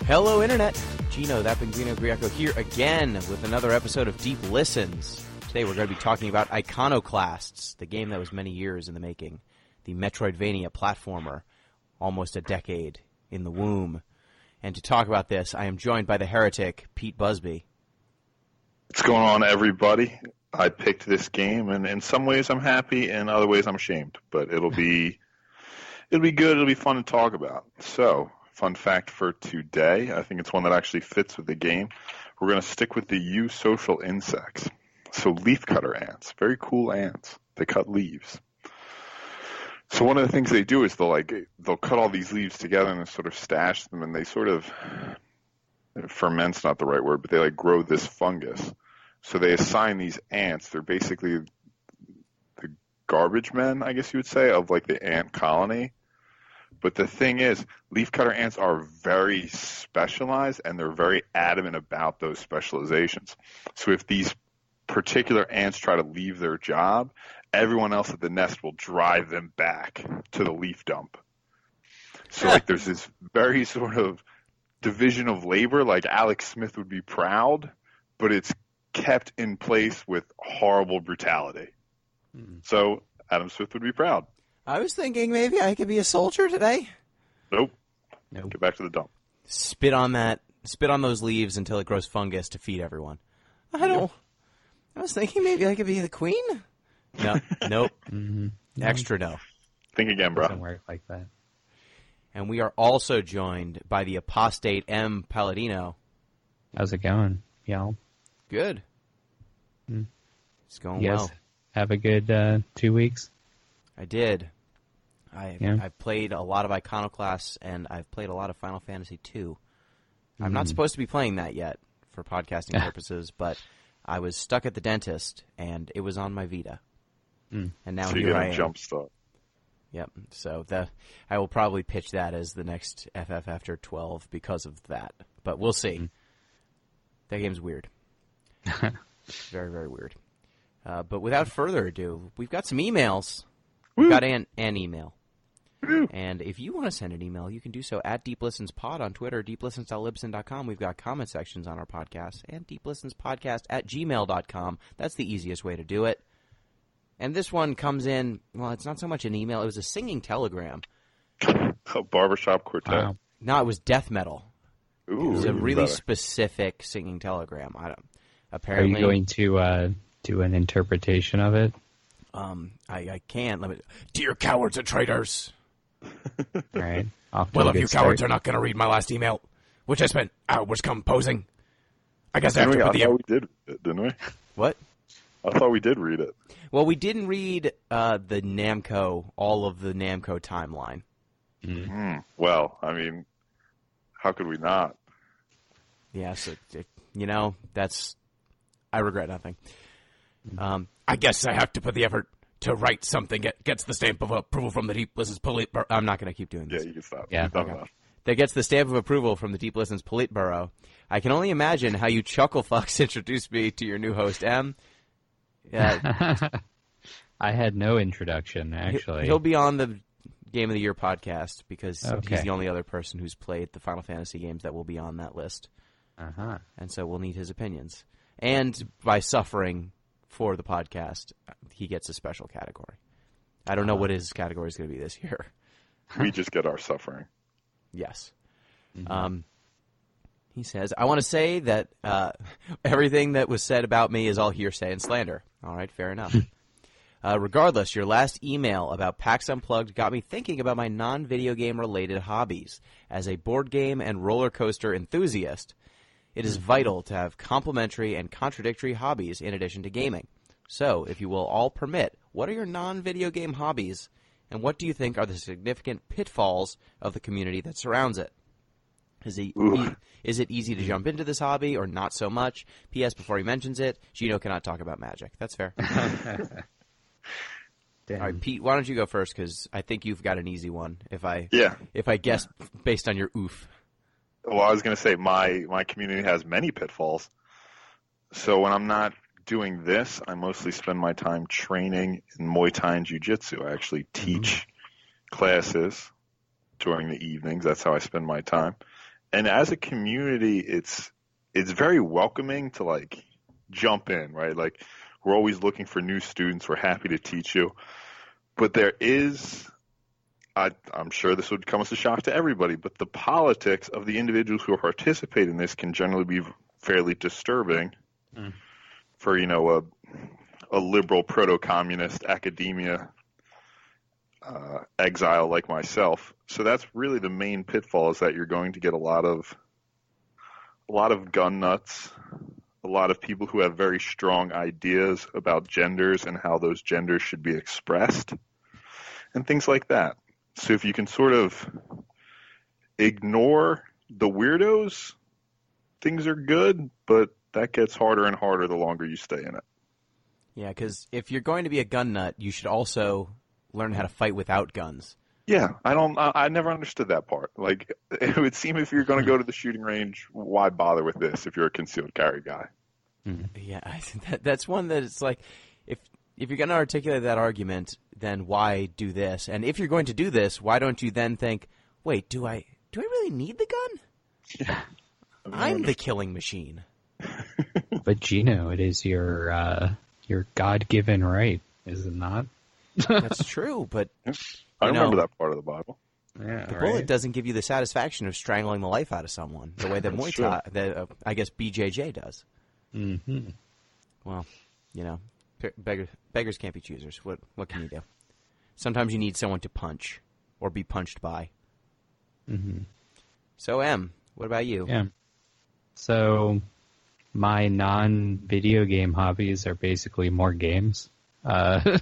Hello, Internet. Gino, that Pinguino Grieco here again with another episode of Deep Listens. Today we're going to be talking about Iconoclasts, the game that was many years in the making, the Metroidvania platformer, almost a decade in the womb. And to talk about this, I am joined by the heretic, Pete Busby. What's going on, everybody? I picked this game, and in some ways I'm happy, and in other ways I'm ashamed. But it'll be good. It'll be fun to talk about. So, fun fact for today, I think it's one that actually fits with the game. We're going to stick with the eusocial insects. So leafcutter ants, very cool ants. They cut leaves. So one of the things they do is they'll cut all these leaves together and sort of stash them, and they sort of ferment's not the right word, but they grow this fungus. So they assign these ants. They're basically the garbage men, I guess you would say, of the ant colony. But the thing is, leafcutter ants are very specialized, and they're very adamant about those specializations. So if these particular ants try to leave their job, everyone else at the nest will drive them back to the leaf dump. So there's this very sort of division of labor, Alex Smith would be proud, but it's kept in place with horrible brutality. So Adam Smith would be proud. I was thinking maybe I could be a soldier today. Nope. Get back to the dump. Spit on those leaves until it grows fungus to feed everyone. I was thinking maybe I could be the queen. No, nope. Mm-hmm. Extra no. Think again, bro. Doesn't work like that. And we are also joined by the apostate M. Palladino. How's it going, y'all? Good. It's going well. Have a good 2 weeks? I did. I've played a lot of Iconoclasts, and I've played a lot of Final Fantasy II. I'm not supposed to be playing that yet for podcasting purposes, but I was stuck at the dentist, and it was on my Vita. And now here I am. Jump start. Yep. So I will probably pitch that as the next FF after 12 because of that. But we'll see. That game's weird. Very, very weird. But without further ado, we've got some emails. We've got an email. And if you want to send an email, you can do so at DeepListensPod on Twitter, deeplistens.libsyn.com. We've got comment sections on our podcast, and deeplistenspodcast@gmail.com. That's the easiest way to do it. And this one comes in, well, it's not so much an email. It was a singing telegram. A barbershop quartet. Wow. No, it was death metal. Ooh, it was a really specific singing telegram. Apparently, Are you going to do an interpretation of it? I can't. Dear cowards and traitors. All right. Well, if you cowards are not going to read my last email, which I spent hours composing, I guess I have to put the... I thought we did, didn't we? What? I thought we did read it. Well, we didn't read all of the Namco timeline. Well, I mean, how could we not? Yeah, so, I regret nothing. I guess I have to put the effort to write something that gets the stamp of approval from the Deep Listens Politburo. I'm not going to keep doing this. Yeah, you can stop. Yeah. That gets the stamp of approval from the Deep Listens Politburo. I can only imagine how you chucklefucks introduced me to your new host, M. I had no introduction, actually. He'll be on the Game of the Year podcast because he's the only other person who's played the Final Fantasy games that will be on that list. Uh-huh. And so we'll need his opinions. And by suffering for the podcast, he gets a special category. I don't know what his category is going to be this year. We just get our suffering. Yes. He says, I want to say that everything that was said about me is all hearsay and slander. All right, fair enough. Regardless, your last email about PAX Unplugged got me thinking about my non-video game related hobbies. As a board game and roller coaster enthusiast, it is vital to have complementary and contradictory hobbies in addition to gaming. So, if you will all permit, what are your non-video game hobbies, and what do you think are the significant pitfalls of the community that surrounds it? Is it easy to jump into this hobby or not so much? P.S. Before he mentions it, Gino cannot talk about magic. That's fair. All right, Pete, why don't you go first, because I think you've got an easy one, if I guess based on your oof. Well, I was going to say my community has many pitfalls. So when I'm not doing this, I mostly spend my time training in Muay Thai and Jiu-Jitsu. I actually teach classes during the evenings. That's how I spend my time. And as a community, it's very welcoming to like jump in, right? Like we're always looking for new students. We're happy to teach you. But there is, I'm sure this would come as a shock to everybody, but the politics of the individuals who participate in this can generally be fairly disturbing for, a liberal proto-communist academia exile like myself. So that's really the main pitfall, is that you're going to get a lot of gun nuts, a lot of people who have very strong ideas about genders and how those genders should be expressed, and things like that. So if you can sort of ignore the weirdos, things are good, but that gets harder and harder the longer you stay in it. Yeah, because if you're going to be a gun nut, you should also learn how to fight without guns. Yeah, I never understood that part. Like, it would seem if you're going to go to the shooting range, why bother with this if you're a concealed carry guy? Yeah, I think that's one that it's like, if you're going to articulate that argument, then why do this? And if you're going to do this, why don't you then think, wait, do I really need the gun? Yeah. I'm the killing machine. But Gino, it is your God-given right, is it not? That's true, but I remember that part of the Bible. Yeah, the bullet doesn't give you the satisfaction of strangling the life out of someone the way that Muay Thai, I guess BJJ does. Mm-hmm. Well, beggars can't be choosers. What can you do? Sometimes you need someone to punch or be punched by. Mm-hmm. So, Em, what about you? Yeah. So, my non-video game hobbies are basically more games. I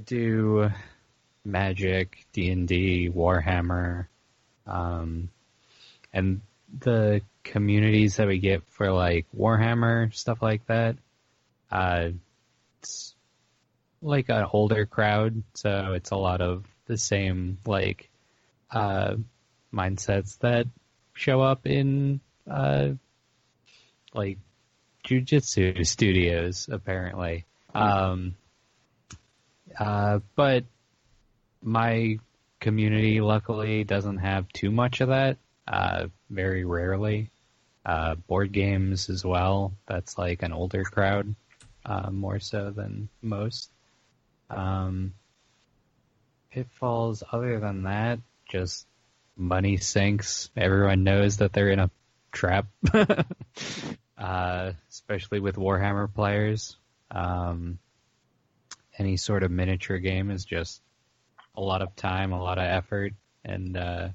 do Magic, D&D, Warhammer, and the communities that we get for like Warhammer, stuff like that, it's like an older crowd, so it's a lot of the same like mindsets that show up in like jujitsu studios, apparently. But my community, luckily, doesn't have too much of that. Very rarely. Board games as well. That's like an older crowd, more so than most. Pitfalls other than that, just money sinks. Everyone knows that they're in a trap, especially with Warhammer players. Any sort of miniature game is just a lot of time, a lot of effort, and,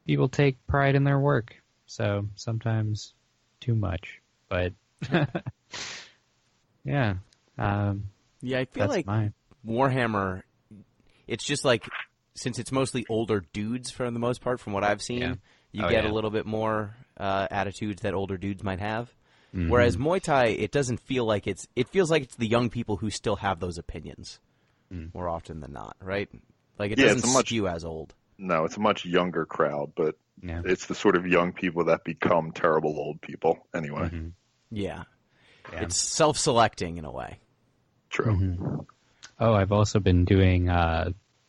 people take pride in their work. So sometimes too much, but yeah. Yeah, I feel like Warhammer, it's just like, since it's mostly older dudes for the most part, from what I've seen, you get a little bit more attitudes that older dudes might have. Mm-hmm. Whereas Muay Thai, it doesn't feel like it feels like it's the young people who still have those opinions more often than not, right? Like it doesn't skew as old. No, it's a much younger crowd, but it's the sort of young people that become terrible old people anyway. Mm-hmm. Yeah. It's self-selecting in a way. True. Mm-hmm. Oh, I've also been doing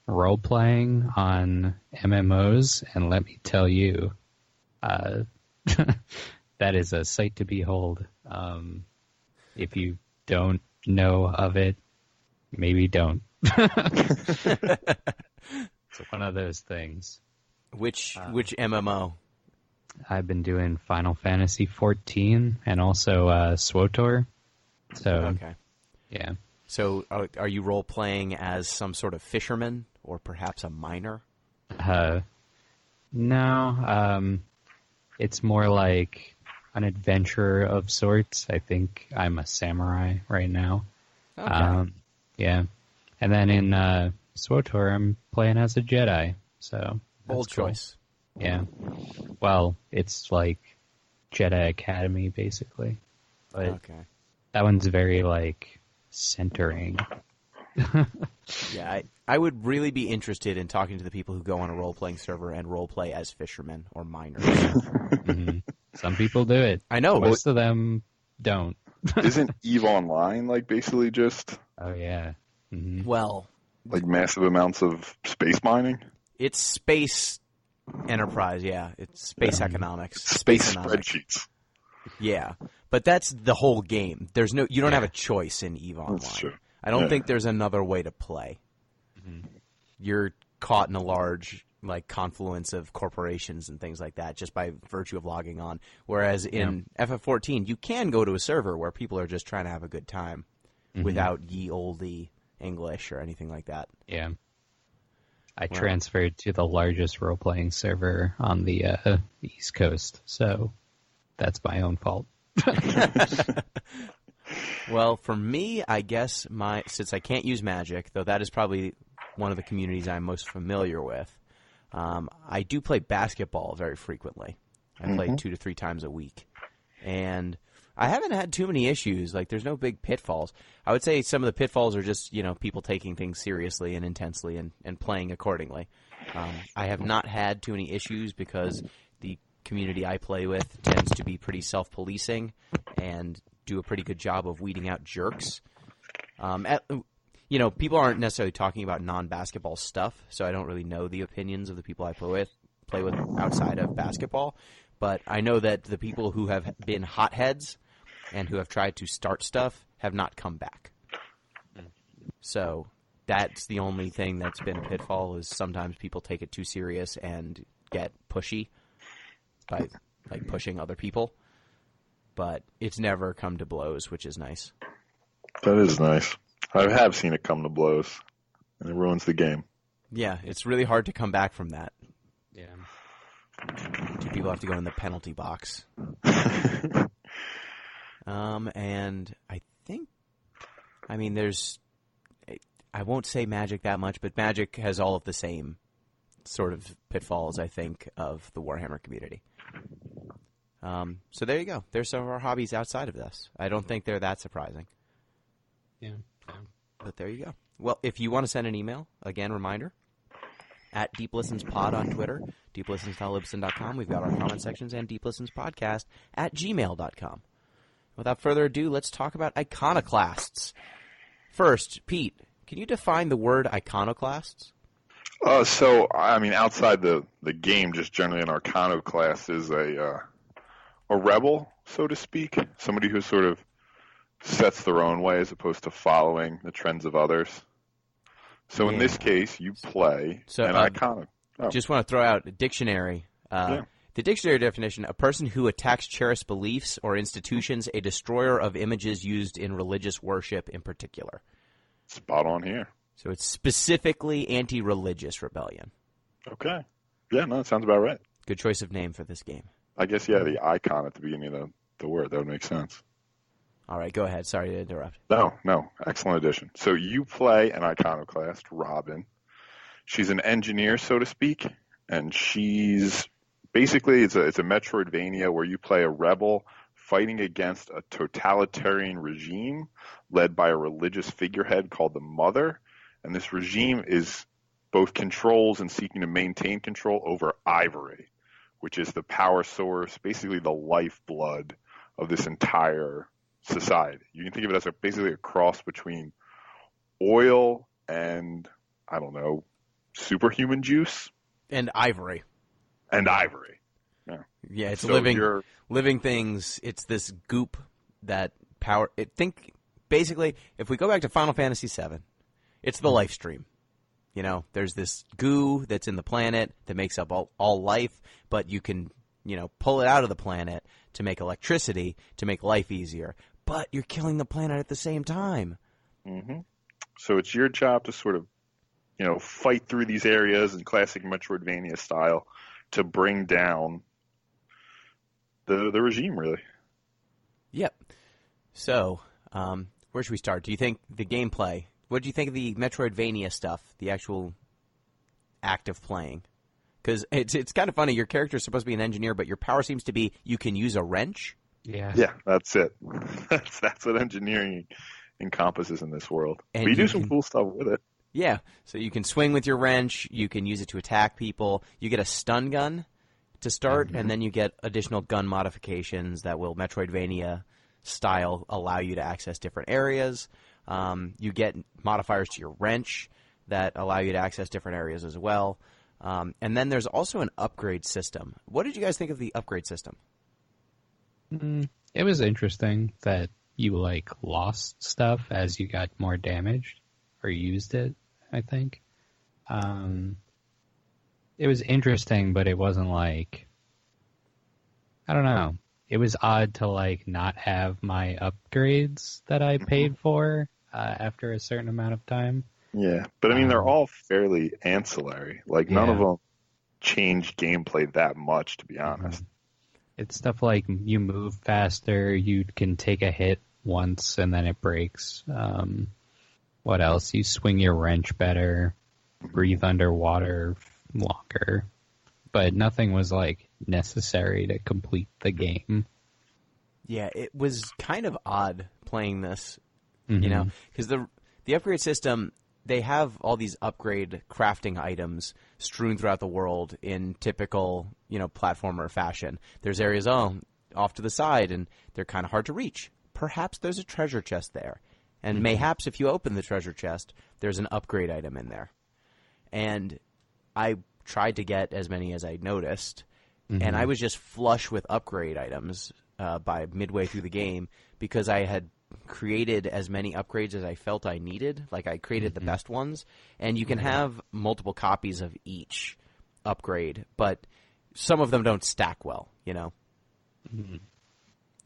role-playing on MMOs, and let me tell you, that is a sight to behold. If you don't know of it, maybe don't. It's one of those things. Which MMO? I've been doing Final Fantasy XIV and also SWTOR. So, okay. Yeah. So are you role-playing as some sort of fisherman or perhaps a miner? No. It's more like an adventurer of sorts. I think I'm a samurai right now. Okay. Yeah. And then in SWTOR, I'm playing as a Jedi. So bold choice. Yeah. Well, it's like Jedi Academy, basically. But that one's very, like, centering. Yeah, I would really be interested in talking to the people who go on a role-playing server and role-play as fishermen or miners. Mm-hmm. Some people do it. I know. Most of them don't. Isn't EVE Online, like, basically just... Oh, yeah. Mm-hmm. Well... Like, massive amounts of space mining? It's space Enterprise, yeah. It's space economics. Space economics. spreadsheets. Yeah, but that's the whole game. You don't have a choice in EVE Online. That's true. I don't think there's another way to play. Mm-hmm. You're caught in a large confluence of corporations and things like that just by virtue of logging on. Whereas in FF14, you can go to a server where people are just trying to have a good time without ye olde English or anything like that. Yeah. I transferred to the largest role-playing server on the East Coast, so that's my own fault. Well, for me, I guess since I can't use Magic, though that is probably one of the communities I'm most familiar with, I do play basketball very frequently. I play 2 to 3 times a week. And I haven't had too many issues. There's no big pitfalls. I would say some of the pitfalls are just, people taking things seriously and intensely and playing accordingly. I have not had too many issues because the community I play with tends to be pretty self-policing and do a pretty good job of weeding out jerks. People aren't necessarily talking about non-basketball stuff, so I don't really know the opinions of the people I play with outside of basketball. But I know that the people who have been hotheads and who have tried to start stuff have not come back. So that's the only thing that's been a pitfall is sometimes people take it too serious and get pushy by pushing other people. But it's never come to blows, which is nice. That is nice. I have seen it come to blows, and it ruins the game. Yeah, it's really hard to come back from that. Yeah. Two people have to go in the penalty box. And I won't say Magic that much, but Magic has all of the same sort of pitfalls, I think, of the Warhammer community. So there you go. There's some of our hobbies outside of this. I don't think they're that surprising. Yeah. But there you go. Well, if you want to send an email, again, reminder, at DeepListensPod on Twitter, deeplistens.libsyn.com. We've got our comment sections, and deeplistenspodcast at gmail.com. Without further ado, let's talk about iconoclasts. First, Pete, can you define the word iconoclasts? Outside the game, just generally an iconoclast is a rebel, so to speak, somebody who sort of sets their own way as opposed to following the trends of others. So in this case, you play an iconic. Oh. Just want to throw out a dictionary. The dictionary definition, a person who attacks cherished beliefs or institutions, a destroyer of images used in religious worship in particular. Spot on here. So it's specifically anti-religious rebellion. Okay. Yeah, no, that sounds about right. Good choice of name for this game. I guess, the icon at the beginning of the word. That would make sense. All right, go ahead. Sorry to interrupt. No. Excellent addition. So you play an iconoclast, Robin. She's an engineer, so to speak, and she's basically it's a Metroidvania where you play a rebel fighting against a totalitarian regime led by a religious figurehead called the Mother. And this regime is both controls and seeking to maintain control over ivory, which is the power source, basically the lifeblood of this entire society. You can think of it as basically a cross between oil and, I don't know, superhuman juice. And ivory. Yeah, it's living things. It's this goop that power. Basically, if we go back to Final Fantasy VII, it's the life stream. There's this goo that's in the planet that makes up all life, but you can, pull it out of the planet to make electricity to make life easier. But you're killing the planet at the same time. Mm-hmm. So it's your job to sort of, fight through these areas in classic Metroidvania style to bring down the regime, really. Yep. So, where should we start? Do you think the gameplay? What do you think of the Metroidvania stuff? The actual act of playing? Because it's kind of funny. Your character is supposed to be an engineer, but your power seems to be you can use a wrench. Yeah. Yeah, that's it. That's what engineering encompasses in this world. And but you do some cool stuff with it. Yeah, so you can swing with your wrench. You can use it to attack people. You get a stun gun to start, and then you get additional gun modifications that will Metroidvania style allow you to access different areas. You get modifiers to your wrench that allow you to access different areas as well. And then there's also an upgrade system. What did you guys think of the upgrade system? It was interesting that you like lost stuff as you got more damaged or used it, I think. It was interesting, but it wasn't like, I don't know. It was odd to like not have my upgrades that I paid for after a certain amount of time. Yeah, but I mean, they're all fairly ancillary. Like, none of them change gameplay that much, to be honest. It's stuff like you move faster, you can take a hit once and then it breaks. What else? You swing your wrench better, breathe underwater longer. But nothing was like necessary to complete the game. Yeah, it was kind of odd playing this, you know, because the upgrade system, they have all these upgrade crafting items strewn throughout the world in typical, you know, platformer fashion. There's areas, off to the side, and they're kind of hard to reach. Perhaps there's a treasure chest there. And mayhaps if you open the treasure chest, there's an upgrade item in there. And I tried to get as many as I noticed, and I was just flush with upgrade items by midway through the game because I had created as many upgrades as I felt I needed. Like, I created the best ones, and you can have multiple copies of each upgrade, but some of them don't stack well, you know?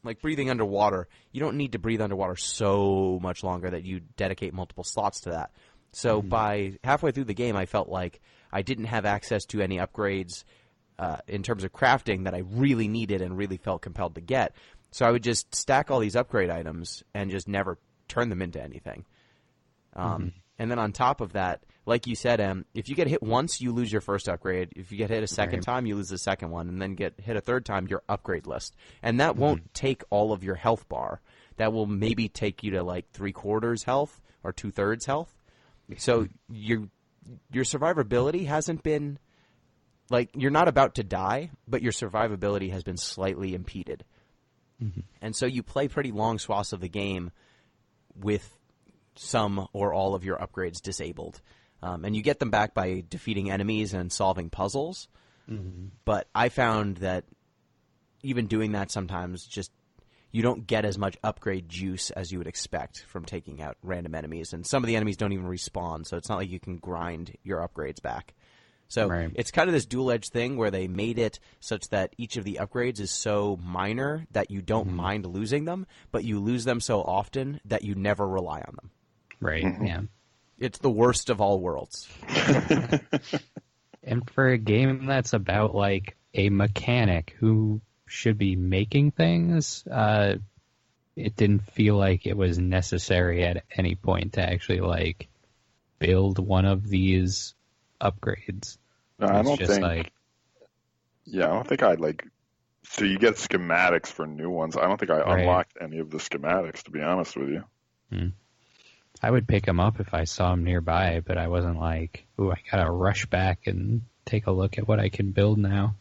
Like breathing underwater, you don't need to breathe underwater so much longer that you dedicate multiple slots to that. So by halfway through the game, I felt like I didn't have access to any upgrades in terms of crafting that I really needed and really felt compelled to get. So I would just stack all these upgrade items and just never turn them into anything. And then on top of that, like you said, if you get hit once, you lose your first upgrade. If you get hit a second time, you lose the second one. And then get hit a third time, your upgrade list. And that won't take all of your health bar. That will maybe take you to like 3/4 health or 2/3 health. So your survivability hasn't been, like, you're not about to die, but your survivability has been slightly impeded. And so you play pretty long swaths of the game with some or all of your upgrades disabled. And you get them back by defeating enemies and solving puzzles. But I found that even doing that sometimes just you don't get as much upgrade juice as you would expect from taking out random enemies. And some of the enemies don't even respawn, so it's not like you can grind your upgrades back. So it's kind of this dual-edged thing where they made it such that each of the upgrades is so minor that you don't mind losing them, but you lose them so often that you never rely on them. Yeah. It's the worst of all worlds. And for a game that's about, like, a mechanic who should be making things, it didn't feel like it was necessary at any point to actually, like, build one of these upgrades. No, I don't think. Yeah, I don't think I'd like. So you get schematics for new ones. I don't think I unlocked any of the schematics, to be honest with you. I would pick them up if I saw them nearby, but I wasn't like, ooh, I gotta rush back and take a look at what I can build now.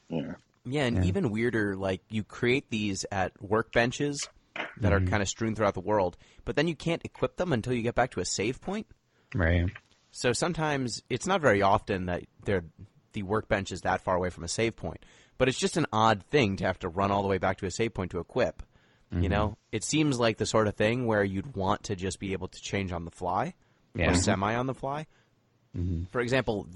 Yeah, and even weirder, like, you create these at workbenches that are kind of strewn throughout the world, but then you can't equip them until you get back to a save point. So sometimes, it's not very often that the workbench is that far away from a save point, but it's just an odd thing to have to run all the way back to a save point to equip. You know, it seems like the sort of thing where you'd want to just be able to change on the fly or semi on the fly. For example,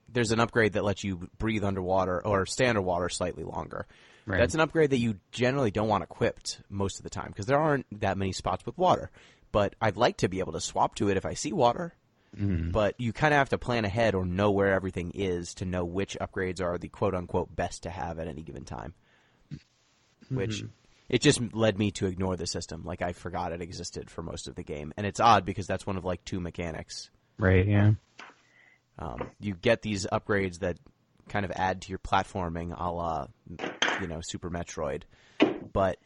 there's an upgrade that lets you breathe underwater or stay underwater slightly longer. That's an upgrade that you generally don't want equipped most of the time because there aren't that many spots with water. But I'd like to be able to swap to it if I see water. But you kind of have to plan ahead or know where everything is to know which upgrades are the quote-unquote best to have at any given time. Which, it just led me to ignore the system. Like, I forgot it existed for most of the game. And it's odd because that's one of, like, 2 mechanics. You get these upgrades that kind of add to your platforming a la, you know, Super Metroid. But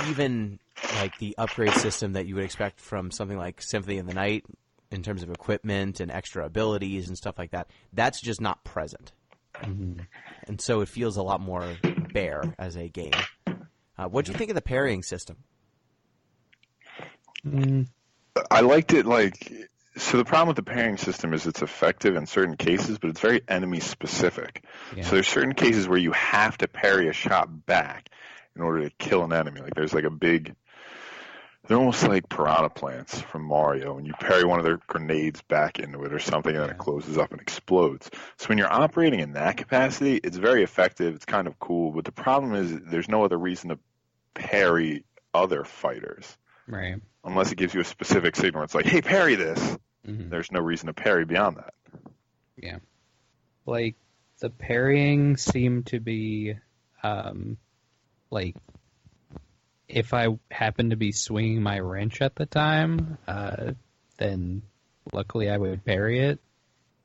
even, like, the upgrade system that you would expect from something like Symphony of the Night in terms of equipment and extra abilities and stuff like that, that's just not present. And so it feels a lot more bare as a game. What do you think of the parrying system? I liked it, like, So the problem with the parrying system is it's effective in certain cases, but it's very enemy specific. Yeah. So there's certain cases where you have to parry a shot back in order to kill an enemy. Like there's like a big, they're almost like piranha plants from Mario, and you parry one of their grenades back into it or something, and then it closes up and explodes. So when you're operating in that capacity, it's very effective. It's kind of cool, but the problem is there's no other reason to parry other fighters. Right. Unless it gives you a specific signal. It's like, hey, parry this. Mm-hmm. There's no reason to parry beyond that. Yeah. Like, the parrying seemed to be, like, if I happened to be swinging my wrench at the time, then luckily I would parry it.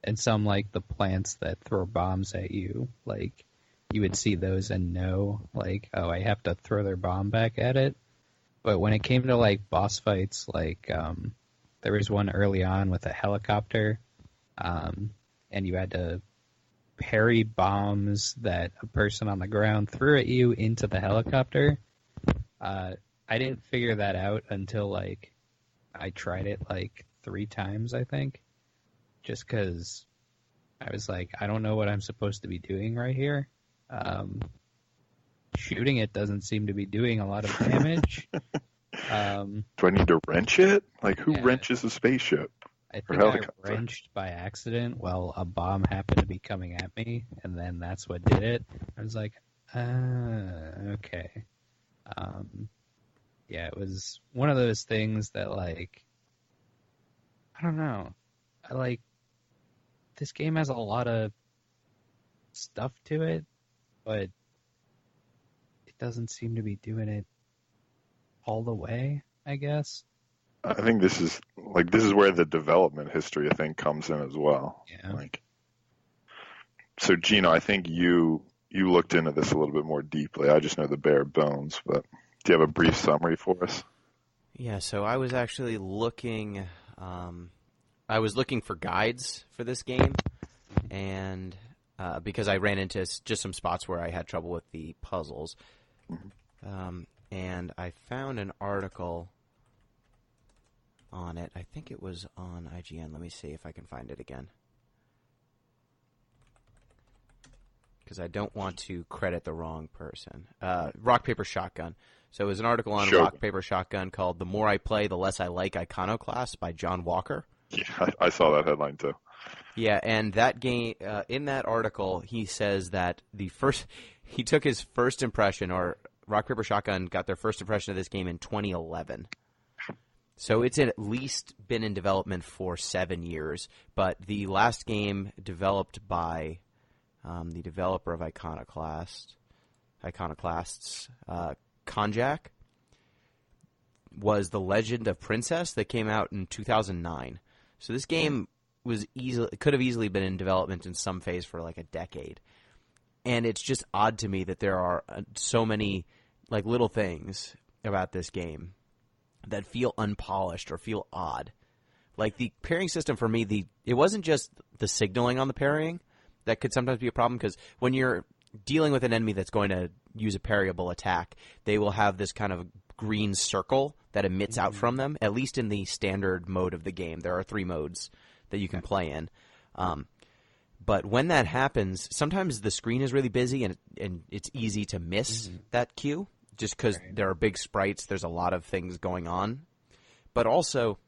And some, like, the plants that throw bombs at you, like, you would see those and know, like, oh, I have to throw their bomb back at it. But when it came to, like, boss fights, like, there was one early on with a helicopter, and you had to parry bombs that a person on the ground threw at you into the helicopter. I didn't figure that out until, like, I tried it, like, 3 times, I think. Just because I was like, I don't know what I'm supposed to be doing right here. Shooting it doesn't seem to be doing a lot of damage. Do I need to wrench it? Like, who wrenches a spaceship? I think I wrenched by accident while a bomb happened to be coming at me, and then that's what did it. I was like, okay. Yeah, it was one of those things that, like, I don't know. This game has a lot of stuff to it, but it doesn't seem to be doing it all the way, I guess. I think this is where the development history, I think, comes in as well. Yeah. Like, so Gino, I think you looked into this a little bit more deeply. I just know the bare bones, but do you have a brief summary for us? Yeah, so I was actually looking. I was looking for guides for this game, and because I ran into just some spots where I had trouble with the puzzles, and I found an article on it. I think it was on IGN. Let me see if I can find it again, because I don't want to credit the wrong person. Rock, Paper, Shotgun. So it was an article on Rock, Paper, Shotgun called "The More I Play, the Less I Like Iconoclasts" by John Walker. Yeah, I saw that headline too. Yeah, and that game, in that article, he says that he took his first impression, or Rock, Paper, Shotgun got their first impression of this game in 2011. So it's at least been in development for 7 years, but the last game developed by the developer of Iconoclasts, Konjak, was The Legend of Princess that came out in 2009. So this game could have easily been in development in some phase for like a decade. And it's just odd to me that there are so many like little things about this game that feel unpolished or feel odd. Like the parrying system for me, it wasn't just the signaling on the parrying that could sometimes be a problem, because when you're dealing with an enemy that's going to use a parryable attack, they will have this kind of green circle that emits out from them, at least in the standard mode of the game. There are 3 modes that you can play in. But when that happens, sometimes the screen is really busy and it's easy to miss that cue just because there are big sprites, there's a lot of things going on. But also,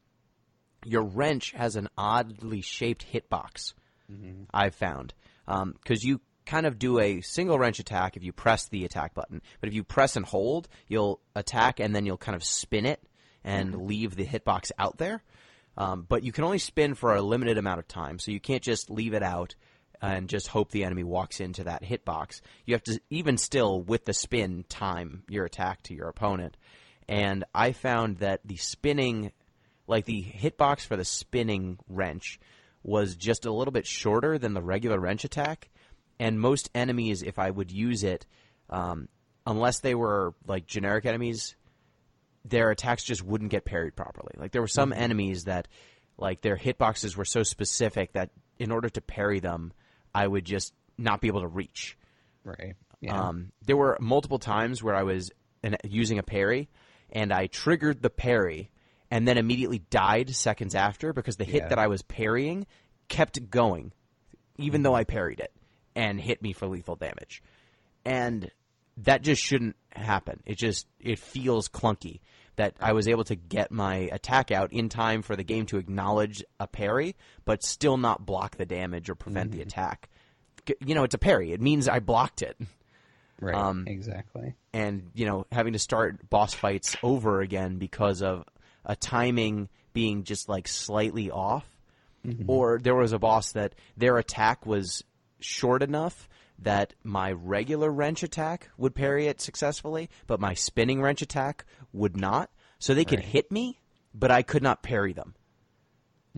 your wrench has an oddly shaped hitbox, I've found. Because you kind of do a single wrench attack if you press the attack button. But if you press and hold, you'll attack and then you'll kind of spin it and leave the hitbox out there. But you can only spin for a limited amount of time, so you can't just leave it out and just hope the enemy walks into that hitbox. You have to, even still, with the spin, time your attack to your opponent. And I found that the spinning, like the hitbox for the spinning wrench, was just a little bit shorter than the regular wrench attack. And most enemies, if I would use it, unless they were like generic enemies, their attacks just wouldn't get parried properly. Like there were some enemies that, like their hitboxes were so specific that in order to parry them, I would just not be able to reach. Right. Yeah. There were multiple times where I was using a parry, and I triggered the parry, and then immediately died seconds after because the hit that I was parrying kept going, even though I parried it, and hit me for lethal damage. And that just shouldn't happen. It feels clunky that I was able to get my attack out in time for the game to acknowledge a parry, but still not block the damage or prevent the attack. You know, it's a parry. It means I blocked it. Right, exactly. And, you know, having to start boss fights over again because of a timing being just, like, slightly off. Or there was a boss that their attack was short enough that my regular wrench attack would parry it successfully, but my spinning wrench attack would not. So they could hit me, but I could not parry them.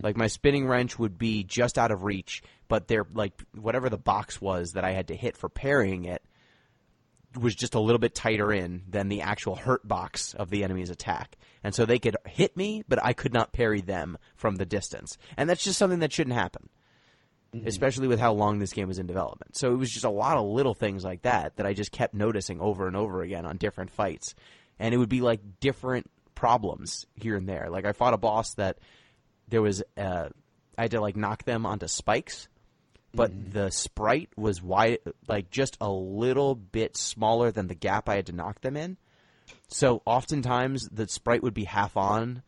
Like, my spinning wrench would be just out of reach, but they're, like, whatever the box was that I had to hit for parrying it was just a little bit tighter in than the actual hurt box of the enemy's attack. And so they could hit me, but I could not parry them from the distance. And that's just something that shouldn't happen, especially with how long this game was in development. So it was just a lot of little things like that I just kept noticing over and over again on different fights. And it would be like different problems here and there. Like, I fought a boss that there was I had to, like, knock them onto spikes, but the sprite was wide, like, just a little bit smaller than the gap I had to knock them in. So oftentimes the sprite would be half on,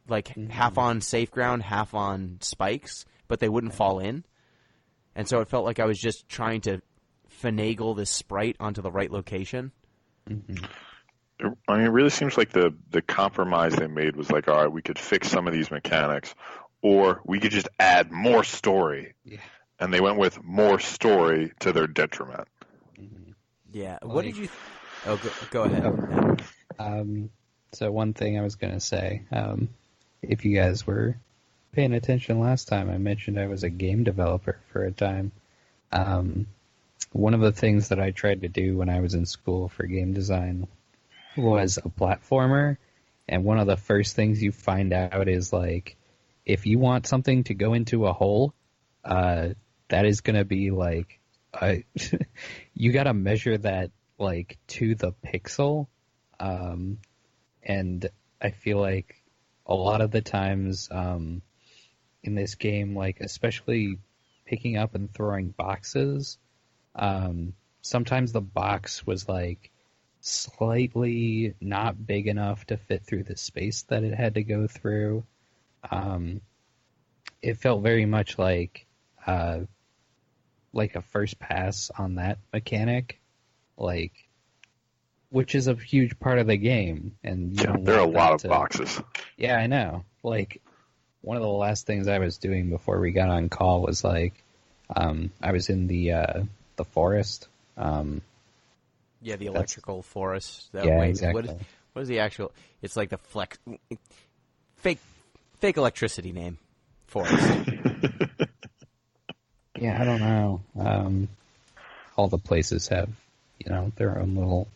like half on safe ground, half on spikes, but they wouldn't fall in. And so it felt like I was just trying to finagle this sprite onto the right location. I mean, it really seems like the compromise they made was like, all right, we could fix some of these mechanics, or we could just add more story. Yeah. And they went with more story to their detriment. Yeah. What did you... go ahead. So one thing I was going to say, if you guys were paying attention last time, I mentioned I was a game developer for a time. One of the things that I tried to do when I was in school for game design was a platformer, and one of the first things you find out is, like, if you want something to go into a hole, that is going to be, like, you got to measure that, like, to the pixel, and I feel like a lot of the times in this game, like, especially picking up and throwing boxes, sometimes the box was, like, slightly not big enough to fit through the space that it had to go through. It felt very much like a first pass on that mechanic, like, which is a huge part of the game. And there are a lot of boxes. Yeah, I know. Like, one of the last things I was doing before we got on call was, like, I was in the forest. Yeah, the electrical forest. Exactly. What is the actual? It's like the fake electricity name. Forest. Yeah, I don't know. All the places have, their own little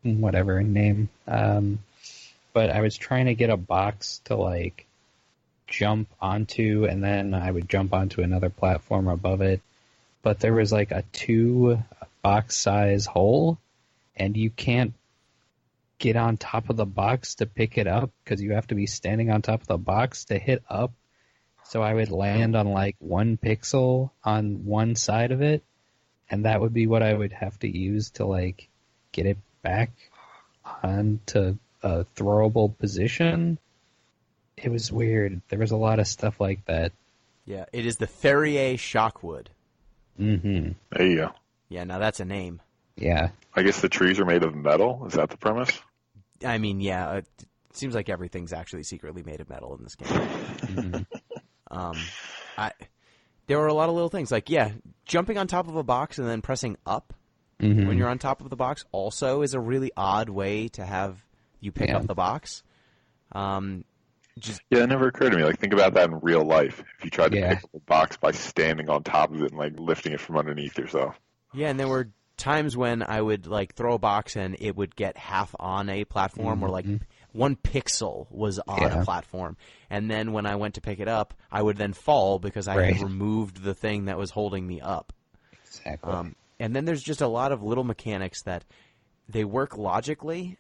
whatever name. But I was trying to get a box to, like, jump onto, and then I would jump onto another platform above it. But there was, like, a 2 box size hole, and you can't get on top of the box to pick it up because you have to be standing on top of the box to hit up. So I would land on, like, 1 pixel on one side of it, and that would be what I would have to use to, like, get it back onto a throwable position. It was weird. There was a lot of stuff like that. Yeah, it is the Ferrier Shockwood. Mm-hmm. There you go. Yeah, now that's a name. Yeah. I guess the trees are made of metal. Is that the premise? I mean, yeah, it seems like everything's actually secretly made of metal in this game. Mm-hmm. There were a lot of little things, like, yeah, jumping on top of a box and then pressing up when you're on top of the box also is a really odd way to have you pick up the box. It never occurred to me. Like, think about that in real life. If you tried to pick up a box by standing on top of it and, like, lifting it from underneath yourself. Yeah, and there were times when I would, like, throw a box and it would get half on a platform, or, like, 1 pixel was on a platform. And then when I went to pick it up, I would then fall because I had removed the thing that was holding me up. Exactly. And then there's just a lot of little mechanics that they work logically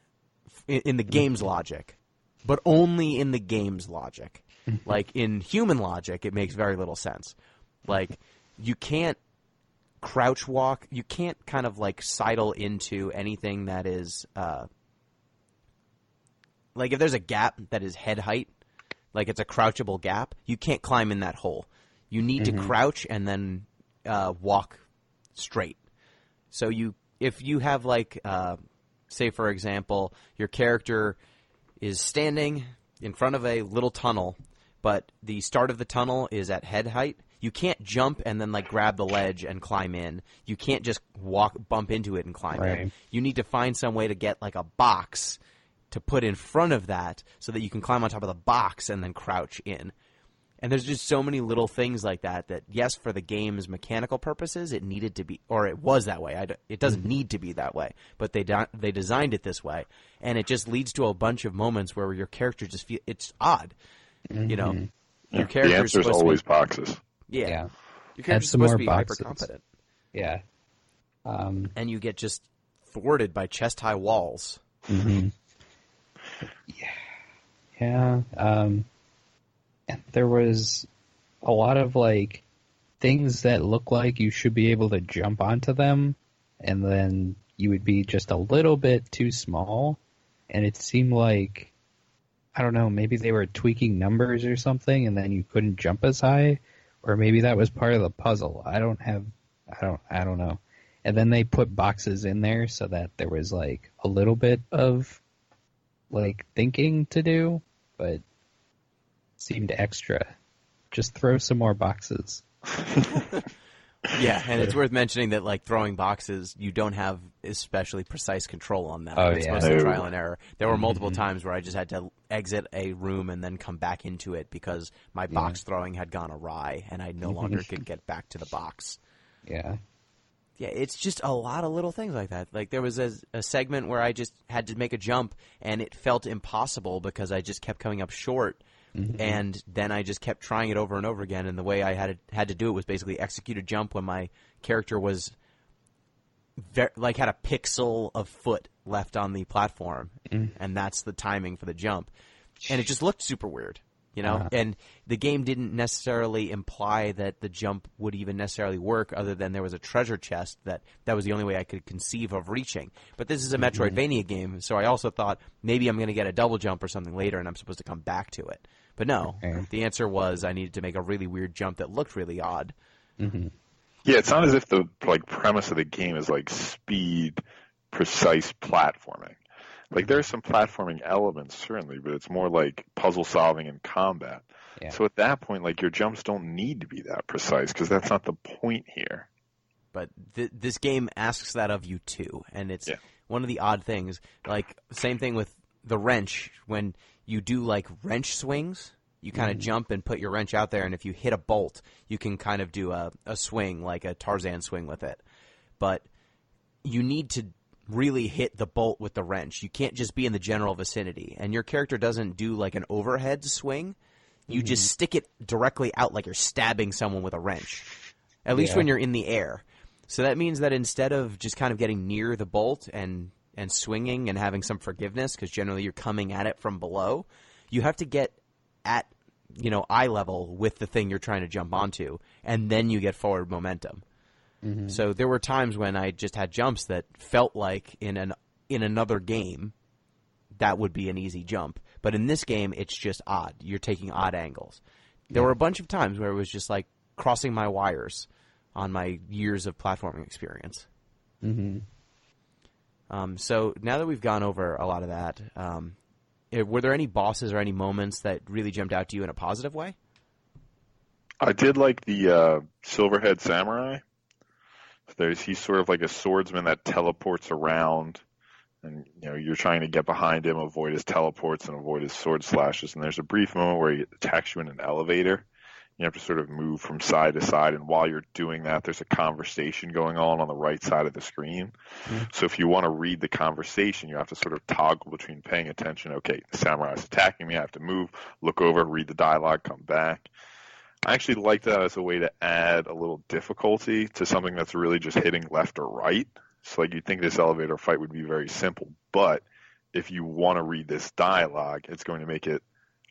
in the game's logic. but only in the game's logic. Like, in human logic, it makes very little sense. Like, you can't crouch walk. You can't kind of, like, sidle into anything that is, like, if there's a gap that is head height, like it's a crouchable gap, you can't climb in that hole. You need to crouch and then walk straight. So if you have, like, say, for example, your character is standing in front of a little tunnel, but the start of the tunnel is at head height, you can't jump and then, like, grab the ledge and climb in. You can't just bump into it and climb in. You need to find some way to get, like, a box to put in front of that so that you can climb on top of the box and then crouch in. And there's just so many little things like that, yes, for the game's mechanical purposes, it needed to be, or it was that way. It doesn't need to be that way, but they designed it this way. And it just leads to a bunch of moments where your character just it's odd. You know, your character the answer is always boxes. Yeah. Your character's supposed to be hyper competent. Yeah. And you get just thwarted by chest-high walls. Yeah. And there was a lot of, like, things that look like you should be able to jump onto them, and then you would be just a little bit too small. And it seemed like, I don't know, maybe they were tweaking numbers or something, and then you couldn't jump as high, or maybe that was part of the puzzle. I don't know. And then they put boxes in there so that there was, like, a little bit of, like, thinking to do, but it seemed extra. Just throw some more boxes. Yeah, and it's worth mentioning that, like, throwing boxes, you don't have especially precise control on that. It's mostly trial and error. There were multiple times where I just had to exit a room and then come back into it because my box throwing had gone awry and I no longer could get back to the box. Yeah. Yeah, it's just a lot of little things like that. Like, there was a segment where I just had to make a jump, and it felt impossible because I just kept coming up short. And then I just kept trying it over and over again, and the way I had to do it was basically execute a jump when my character was had a pixel of foot left on the platform, and that's the timing for the jump. And it just looked super weird, you know? And the game didn't necessarily imply that the jump would even necessarily work, other than there was a treasure chest that was the only way I could conceive of reaching. But this is a Metroidvania game, so I also thought maybe I'm going to get a double jump or something later, and I'm supposed to come back to it. But no, the answer was I needed to make a really weird jump that looked really odd. Yeah, it's not as if the, like, premise of the game is, like, speed, precise platforming. Like, there's some platforming elements, certainly, but it's more like puzzle solving and combat. Yeah. So at that point, like, your jumps don't need to be that precise because that's not the point here. But this game asks that of you, too, and it's one of the odd things. Like, same thing with the wrench. When you do, like, wrench swings, you kind of jump and put your wrench out there, and if you hit a bolt, you can kind of do a swing, like a Tarzan swing with it. But you need to really hit the bolt with the wrench. You can't just be in the general vicinity. And your character doesn't do, like, an overhead swing. You just stick it directly out like you're stabbing someone with a wrench, at least when you're in the air. So that means that instead of just kind of getting near the bolt and swinging and having some forgiveness, because generally you're coming at it from below, you have to get at, eye level with the thing you're trying to jump onto, and then you get forward momentum. So there were times when I just had jumps that felt like in another game that would be an easy jump. But in this game, it's just odd. You're taking odd angles. There were a bunch of times where it was just like crossing my wires on my years of platforming experience. So now that we've gone over a lot of that, were there any bosses or any moments that really jumped out to you in a positive way? I did like the Silverhead Samurai. He's sort of like a swordsman that teleports around, and you're trying to get behind him, avoid his teleports, and avoid his sword slashes. And there's a brief moment where he attacks you in an elevator. You have to sort of move from side to side, and while you're doing that, there's a conversation going on the right side of the screen. So if you want to read the conversation, you have to sort of toggle between paying attention. Okay, the samurai's attacking me. I have to move, look over, read the dialogue, come back. I actually like that as a way to add a little difficulty to something that's really just hitting left or right. So, like, you'd think this elevator fight would be very simple, but if you want to read this dialogue, it's going to make it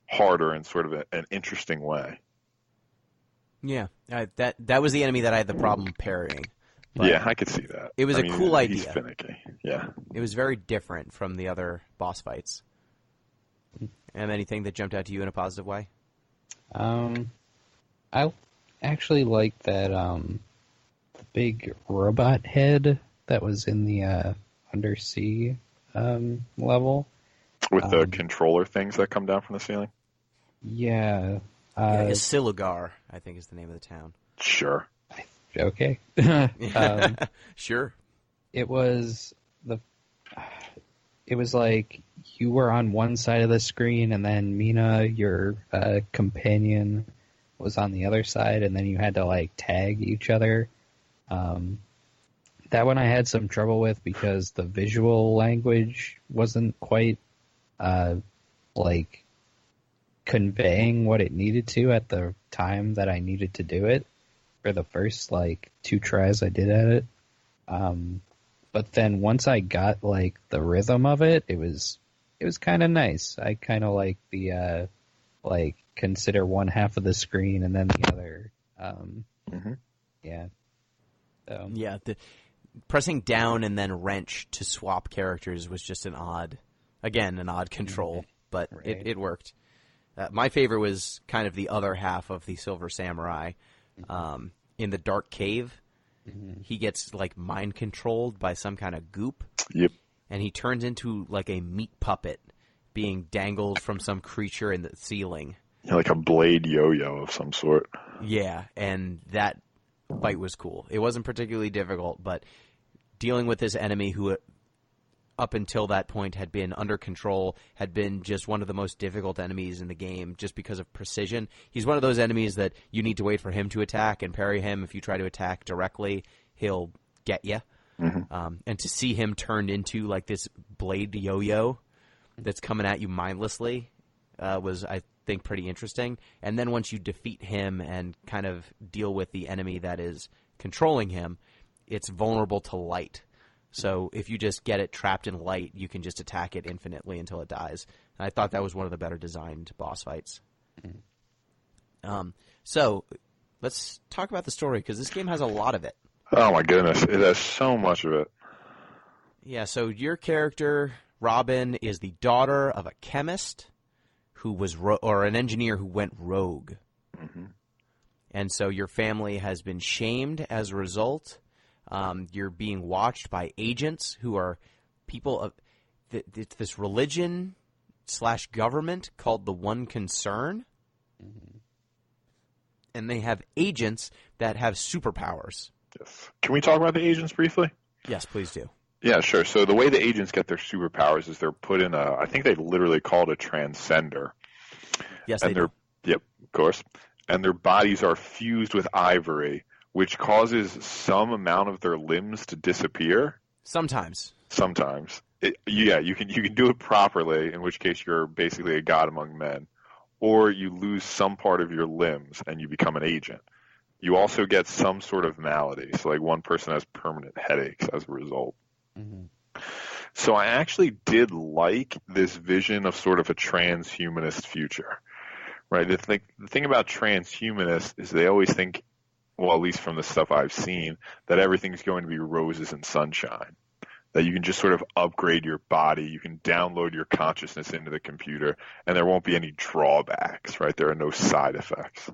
harder in sort of an interesting way. Yeah, that was the enemy that I had the problem parrying. But yeah, I could see that. It was a cool idea. He's finicky. Yeah. It was very different from the other boss fights. Anything that jumped out to you in a positive way? I actually like that big robot head that was in the undersea level. With the controller things that come down from the ceiling? Yeah. Isilugar, I think is the name of the town. Sure. Okay. Sure. It was like you were on one side of the screen, and then Mina, your companion, was on the other side, and then you had to like tag each other. That one I had some trouble with because the visual language wasn't quite like conveying what it needed to at the time that I needed to do it for the first like 2 tries I did at it. But then once I got like the rhythm of it, it was kind of nice. I kind of like the like consider one half of the screen and then the other. Yeah. So. Yeah. Pressing down and then wrench to swap characters was just an odd control, but Right. it worked. My favorite was kind of the other half of the Silver Samurai. In the dark cave, he gets like mind controlled by some kind of goop. Yep. And he turns into like a meat puppet being dangled from some creature in the ceiling. Yeah, like a blade yo-yo of some sort. Yeah, and that fight was cool. It wasn't particularly difficult, but dealing with this enemy who up until that point had been under control, had been just one of the most difficult enemies in the game just because of precision. He's one of those enemies that you need to wait for him to attack and parry him. If you try to attack directly, he'll get you. And to see him turned into like this blade yo-yo that's coming at you mindlessly was, I think, pretty interesting. And then once you defeat him and kind of deal with the enemy that is controlling him, it's vulnerable to light. So if you just get it trapped in light, you can just attack it infinitely until it dies. And I thought that was one of the better designed boss fights. So let's talk about the story, because this game has a lot of it. Oh my goodness, it has so much of it. Yeah, so your character, Robin, is the daughter of a chemist who was or an engineer who went rogue. And so your family has been shamed as a result. You're being watched by agents who are people of it's this religion / government called the One Concern. And they have agents that have superpowers. Yes. Can we talk about the agents briefly? Yes, please do. Yeah, sure. So the way the agents get their superpowers is they're put in I think they literally call it a transcender. Yes, and they do. Yep, of course. And their bodies are fused with ivory, which causes some amount of their limbs to disappear. Sometimes. You can do it properly, in which case you're basically a god among men. Or you lose some part of your limbs and you become an agent. You also get some sort of malady. So like one person has permanent headaches as a result. So I actually did like this vision of sort of a transhumanist future, right? The thing about transhumanists is they always think, well, at least from the stuff I've seen, that everything's going to be roses and sunshine, that you can just sort of upgrade your body, you can download your consciousness into the computer, and there won't be any drawbacks, right? There are no side effects.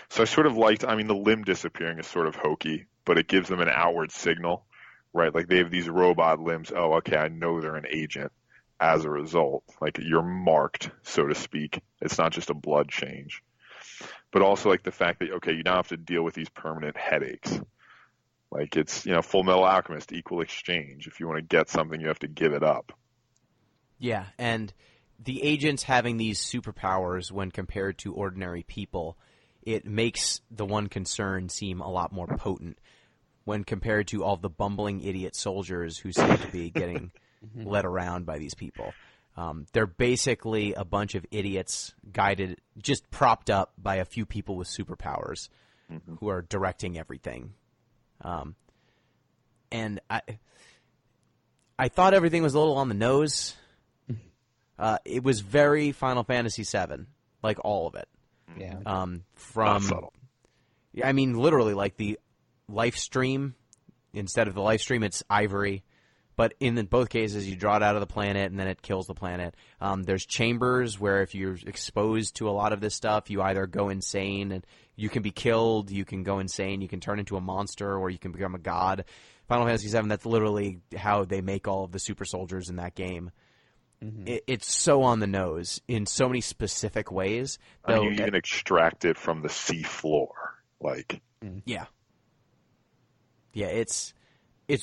So I sort of liked, the limb disappearing is sort of hokey, but it gives them an outward signal, right? Like they have these robot limbs. Oh, okay, I know they're an agent as a result. Like you're marked, so to speak. It's not just a blood change. But also like the fact that, okay, you now have to deal with these permanent headaches. Like it's, Full Metal Alchemist, equal exchange. If you want to get something, you have to give it up. Yeah, and the agents having these superpowers when compared to ordinary people, it makes the One Concern seem a lot more potent when compared to all the bumbling idiot soldiers who seem to be getting led around by these people. They're basically a bunch of idiots guided, just propped up by a few people with superpowers who are directing everything. And I thought everything was a little on the nose. It was very Final Fantasy VII, like all of it. Yeah. Not subtle. I mean, literally, like the life stream, instead of the life stream, it's ivory. But in both cases, you draw it out of the planet, and then it kills the planet. There's chambers where if you're exposed to a lot of this stuff, you either go insane, and you can be killed, you can go insane, you can turn into a monster, or you can become a god. Final Fantasy VII, that's literally how they make all of the super soldiers in that game. Mm-hmm. It's so on the nose in so many specific ways. I mean, you even extract it from the sea floor. Yeah. Yeah, it's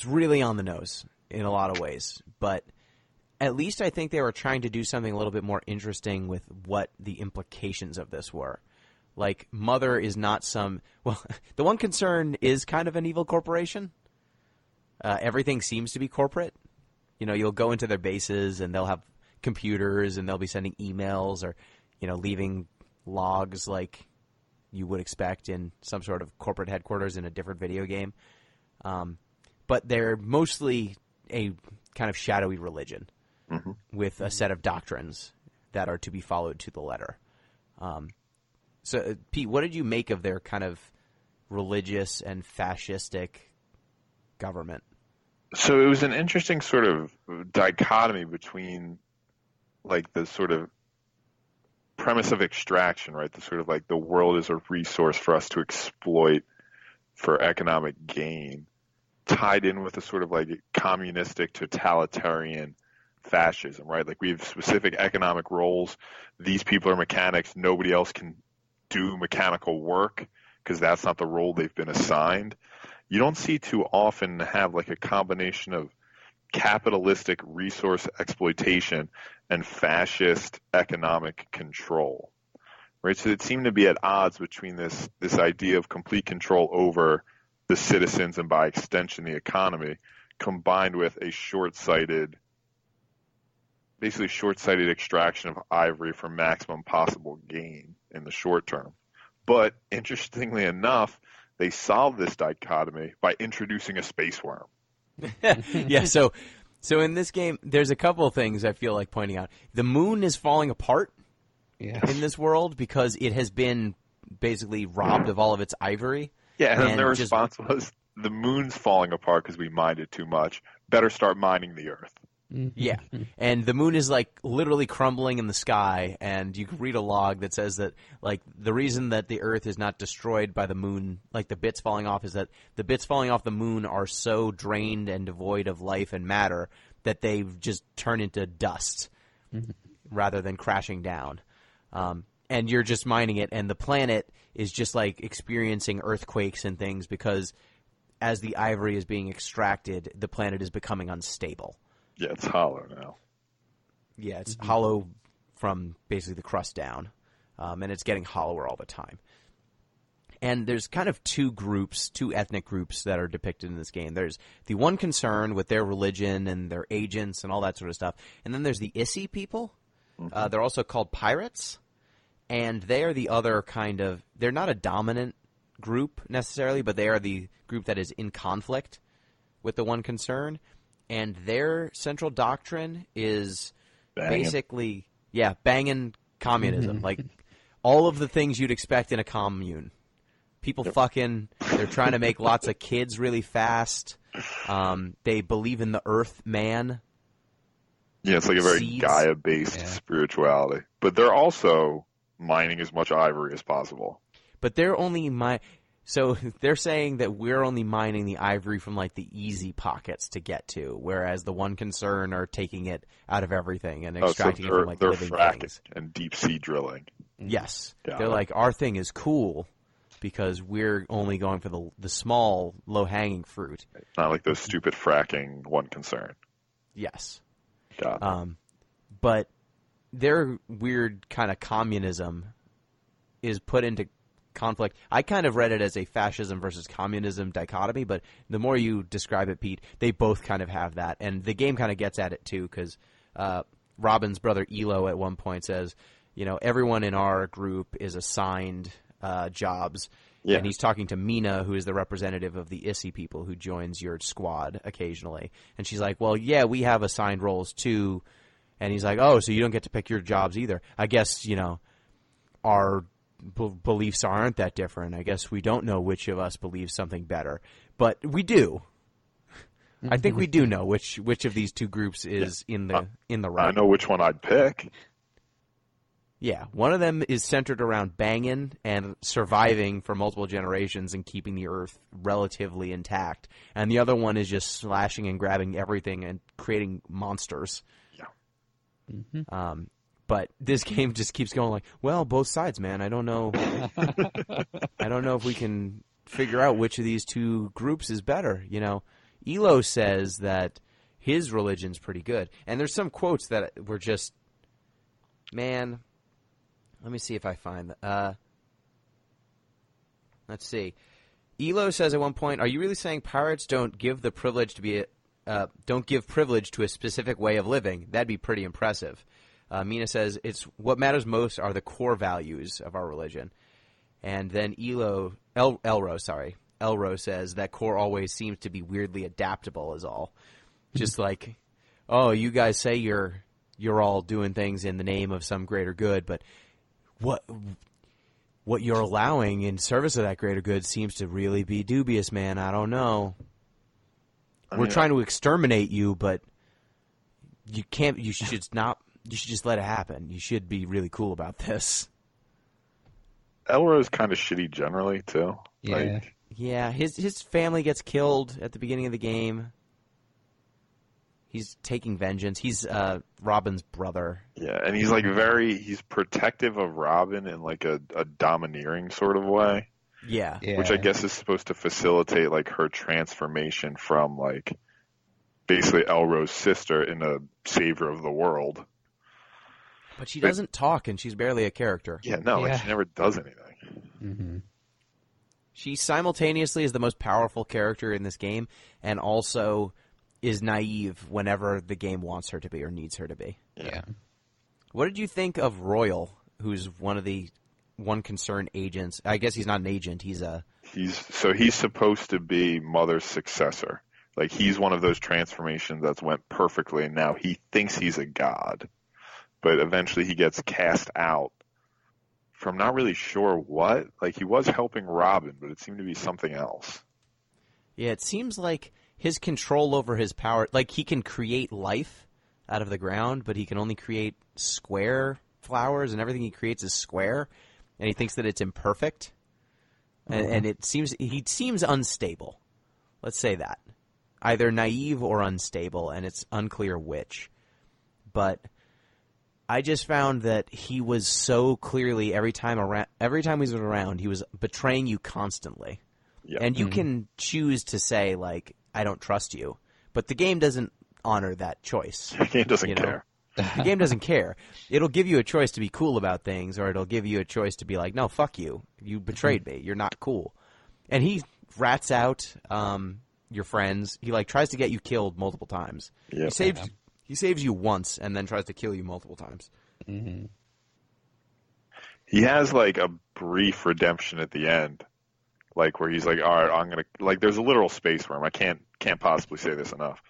really on the nose in a lot of ways, but at least I think they were trying to do something a little bit more interesting with what the implications of this were. Like, Mother is not the one concern is kind of an evil corporation. Everything seems to be corporate. You know, you'll go into their bases and they'll have computers and they'll be sending emails or, you know, leaving logs like you would expect in some sort of corporate headquarters in a different video game. But they're mostly a kind of shadowy religion with a set of doctrines that are to be followed to the letter. So, Pete, what did you make of their kind of religious and fascistic government? So it was an interesting sort of dichotomy between, like, the sort of premise of extraction, right? The sort of like the world is a resource for us to exploit for economic gain, tied in with a sort of like communistic totalitarian fascism, right? Like, we have specific economic roles. These people are mechanics. Nobody else can do mechanical work because that's not the role they've been assigned. You don't see too often have like a combination of capitalistic resource exploitation and fascist economic control, right? So it seemed to be at odds between this idea of complete control over the citizens and by extension the economy, combined with a short-sighted extraction of ivory for maximum possible gain in the short term. But interestingly enough, they solved this dichotomy by introducing a space worm. Yeah, so in this game, there's a couple of things I feel like pointing out. The moon is falling apart in this world because it has been basically robbed of all of its ivory. Yeah, and then their response was, the moon's falling apart because we mined it too much. Better start mining the earth. Yeah, and the moon is like literally crumbling in the sky, and you can read a log that says that like the reason that the Earth is not destroyed by the moon, like the bits falling off, is that the bits falling off the moon are so drained and devoid of life and matter that they just turn into dust rather than crashing down. And you're just mining it, and the planet is just like experiencing earthquakes and things because as the ivory is being extracted, the planet is becoming unstable. Yeah, it's hollow now. Yeah, it's hollow from basically the crust down, and it's getting hollower all the time. And there's kind of two ethnic groups that are depicted in this game. There's the one concerned with their religion and their agents and all that sort of stuff. And then there's the Issy people. They're also called pirates, and they are the other kind of – they're not a dominant group necessarily, but they are the group that is in conflict with the one concerned. And their central doctrine is basically, banging communism. Like, all of the things you'd expect in a commune. People fucking, they're trying to make lots of kids really fast. They believe in the earth man. Yeah, it's like a very Gaia-based spirituality. But they're also mining as much ivory as possible. But they're only So they're saying that we're only mining the ivory from like the easy pockets to get to, whereas the one concern are taking it out of everything and extracting it from like living things. And deep sea drilling. Yes, they're like, our thing is cool because we're only going for the small, low hanging fruit. Not like those stupid fracking one concern. Yes, Got it. But their weird kind of communism is put into conflict. I kind of read it as a fascism versus communism dichotomy, but the more you describe it, Pete, they both kind of have that. And the game kind of gets at it too, because Robin's brother Elo at one point says, you know, everyone in our group is assigned jobs. Yeah. And he's talking to Mina, who is the representative of the Issy people who joins your squad occasionally. And she's like, well, yeah, we have assigned roles too. And he's like, oh, so you don't get to pick your jobs either. I guess, our beliefs aren't that different. I guess we don't know which of us believes something better. But we do. I think we do know which of these two groups is in the right. I know which one I'd pick. Yeah, one of them is centered around banging and surviving for multiple generations and keeping the Earth relatively intact. And the other one is just slashing and grabbing everything and creating monsters. Yeah. But this game just keeps going like, well, both sides, man. I don't know. I don't know if we can figure out which of these two groups is better. Elo says that his religion's pretty good. And there's some quotes that were just, man... Let me see if I find that. Let's see. Elo says at one point, "Are you really saying pirates don't give privilege to a specific way of living? That'd be pretty impressive." Mina says, "It's what matters most are the core values of our religion." And then Elro says that core always seems to be weirdly adaptable. Is all, just like, oh, you guys say you're all doing things in the name of some greater good, but what you're allowing in service of that greater good seems to really be dubious, man. I don't know. We're trying to exterminate you, but you can't. You should just let it happen. You should be really cool about this. Elro's kind of shitty generally too. Yeah. His family gets killed at the beginning of the game. He's taking vengeance. He's Robin's brother. Yeah, and he's like he's protective of Robin in like a domineering sort of way. Yeah. Which I guess is supposed to facilitate like her transformation from like basically Elro's sister in a savior of the world. But she doesn't talk, and she's barely a character. Yeah, no, like she never does anything. Mm-hmm. She simultaneously is the most powerful character in this game, and also is naive whenever the game wants her to be or needs her to be. Yeah. What did you think of Royal, who's one of the concerned agents? I guess he's not an agent. He's supposed to be Mother's successor. Like he's one of those transformations that's went perfectly, and now he thinks he's a god. But eventually he gets cast out from not really sure what. Like he was helping Robin, but it seemed to be something else. Yeah, it seems like his control over his power, like he can create life out of the ground, but he can only create square flowers, and everything he creates is square, and he thinks that it's imperfect, and he seems unstable. Let's say that. Either naive or unstable, and it's unclear which. But I just found that he was so clearly, every time he was around, he was betraying you constantly. Yep. And you can choose to say, like, I don't trust you. But the game doesn't honor that choice. The game doesn't care. The game doesn't care. It'll give you a choice to be cool about things, or it'll give you a choice to be like, no, fuck you. You betrayed me. You're not cool. And he rats out your friends. He tries to get you killed multiple times. Yep. He saves you once and then tries to kill you multiple times. Mm-hmm. He has a brief redemption at the end. Where he's like, all right, I'm going to, there's a literal space worm. I can't possibly say this enough.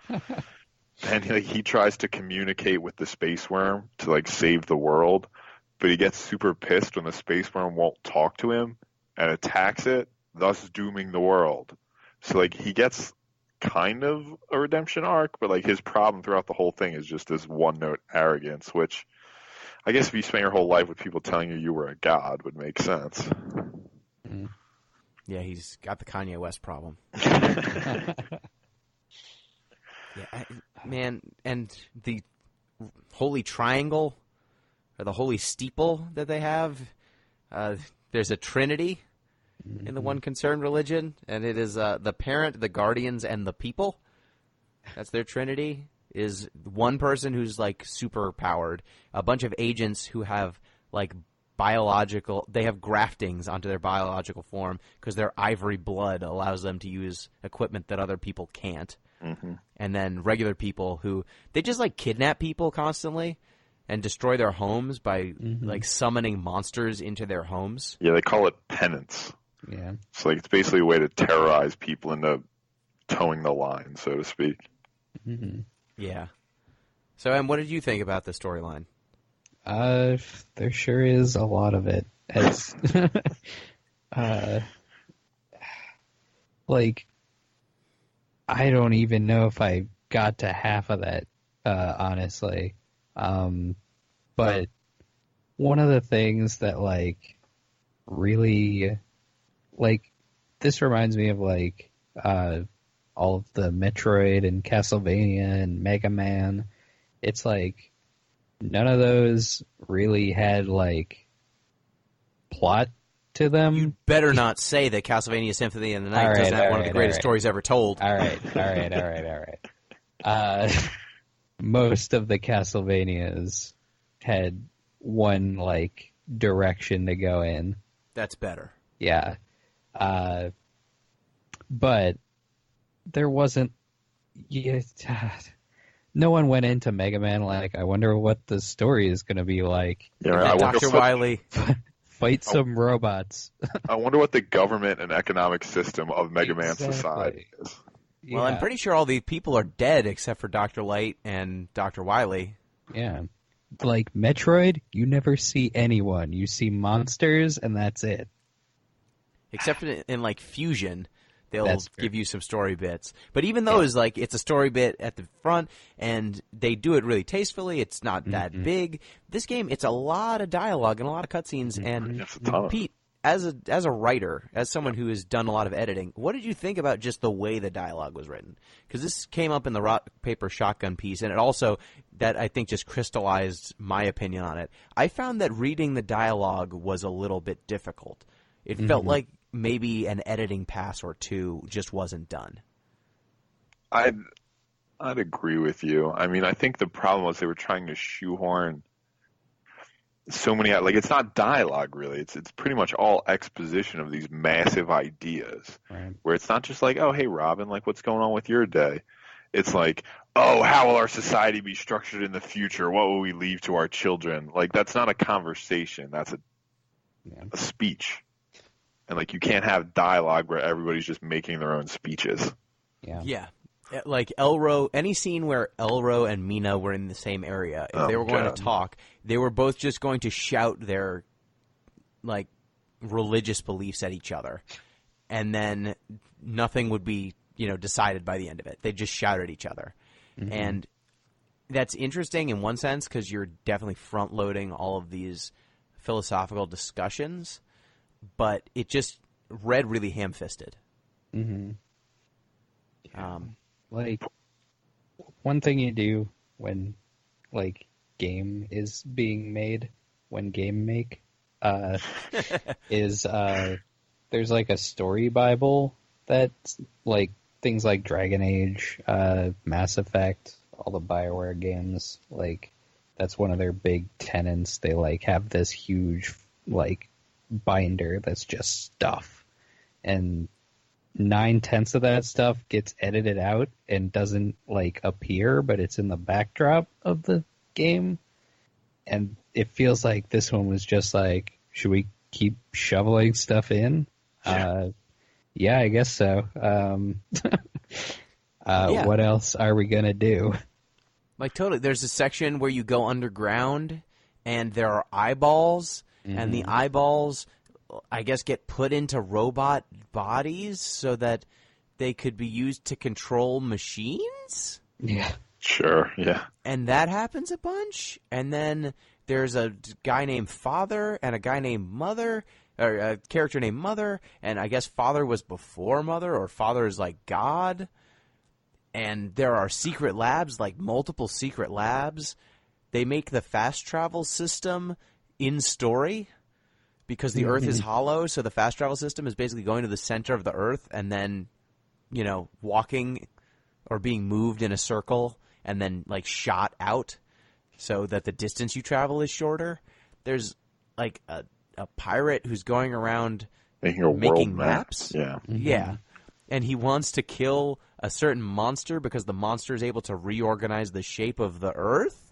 And he tries to communicate with the space worm to save the world, but he gets super pissed when the space worm won't talk to him and attacks it, thus dooming the world. So he gets kind of a redemption arc, but his problem throughout the whole thing is just this one-note arrogance, which I guess if you spend your whole life with people telling you were a god would make sense. Mm-hmm. Yeah, he's got the Kanye West problem. Yeah, man, and the Holy Triangle, or the Holy Steeple that they have, there's a Trinity in the one concerned religion, and it is the parent, the guardians, and the people. That's their Trinity, is one person who's super powered, a bunch of agents who have they have graftings onto their biological form because their ivory blood allows them to use equipment that other people can't. Mm-hmm. And then regular people who, they just kidnap people constantly and destroy their homes by summoning monsters into their homes. Yeah, they call it penance. Yeah. So it's basically a way to terrorize people into towing the line, so to speak. Mm-hmm. Yeah. So, Em, what did you think about the storyline? There sure is a lot of it. It's like I don't even know if I got to half of that, honestly. But one of the things that really this reminds me of all of the Metroid and Castlevania and Mega Man. It's like none of those really had plot to them. You better not say that Castlevania Symphony of the Night doesn't have one of the greatest stories ever told. All right. Most of the Castlevanias had one direction to go in. That's better. Yeah. But there wasn't. Yeah, no one went into Mega Man I wonder what the story is going to be like. Yeah, right. Dr. Wily. Fight some robots. I wonder what the government and economic system of Mega Man society is. Yeah. Well, I'm pretty sure all the people are dead except for Dr. Light and Dr. Wily. Yeah. Metroid, you never see anyone. You see monsters, and that's it. Except in Fusion, they'll give you some story bits. But even those, it's a story bit at the front, and they do it really tastefully. It's not that big. This game, it's a lot of dialogue and a lot of cutscenes. And Pete, as a writer, as someone who has done a lot of editing, what did you think about just the way the dialogue was written? Because this came up in the rock, paper, shotgun piece, and it also, that I think just crystallized my opinion on it. I found that reading the dialogue was a little bit difficult. It felt like maybe an editing pass or two just wasn't done. I'd agree with you. I mean, I think the problem was they were trying to shoehorn so many, it's not dialogue really. It's pretty much all exposition of these massive ideas. Right. Where it's not just oh, hey Robin, what's going on with your day? It's oh, how will our society be structured in the future? What will we leave to our children? That's not a conversation. That's a speech. And you can't have dialogue where everybody's just making their own speeches. Yeah. Yeah. Elro, any scene where Elro and Mina were in the same area, if they were going to talk, they were both just going to shout their religious beliefs at each other. And then nothing would be, decided by the end of it. They'd just shout at each other. Mm-hmm. And that's interesting in one sense because you're definitely front-loading all of these philosophical discussions. But it just read really ham-fisted. Mm-hmm. One thing you do when, game is being made, when game make, is there's a story Bible that's things like Dragon Age, Mass Effect, all the BioWare games. That's one of their big tenets. They have this huge binder that's just stuff, and 9/10 of that stuff gets edited out and doesn't appear, but it's in the backdrop of the game, and it feels like this one was just should we keep shoveling stuff in? Yeah, I guess so. What else are we gonna do? Totally. There's a section where you go underground and there are eyeballs. Mm-hmm. And the eyeballs, I guess, get put into robot bodies so that they could be used to control machines? Yeah. Sure, yeah. And that happens a bunch. And then there's a guy named Father and a guy named Mother, or a character named Mother. And I guess Father was before Mother, or Father is God. And there are secret labs, multiple secret labs. They make the fast travel system in story because the Earth is hollow, so the fast travel system is basically going to the center of the Earth and then, walking or being moved in a circle and then shot out so that the distance you travel is shorter. There's a pirate who's going around making maps. Yeah. Mm-hmm. Yeah. And he wants to kill a certain monster because the monster is able to reorganize the shape of the Earth.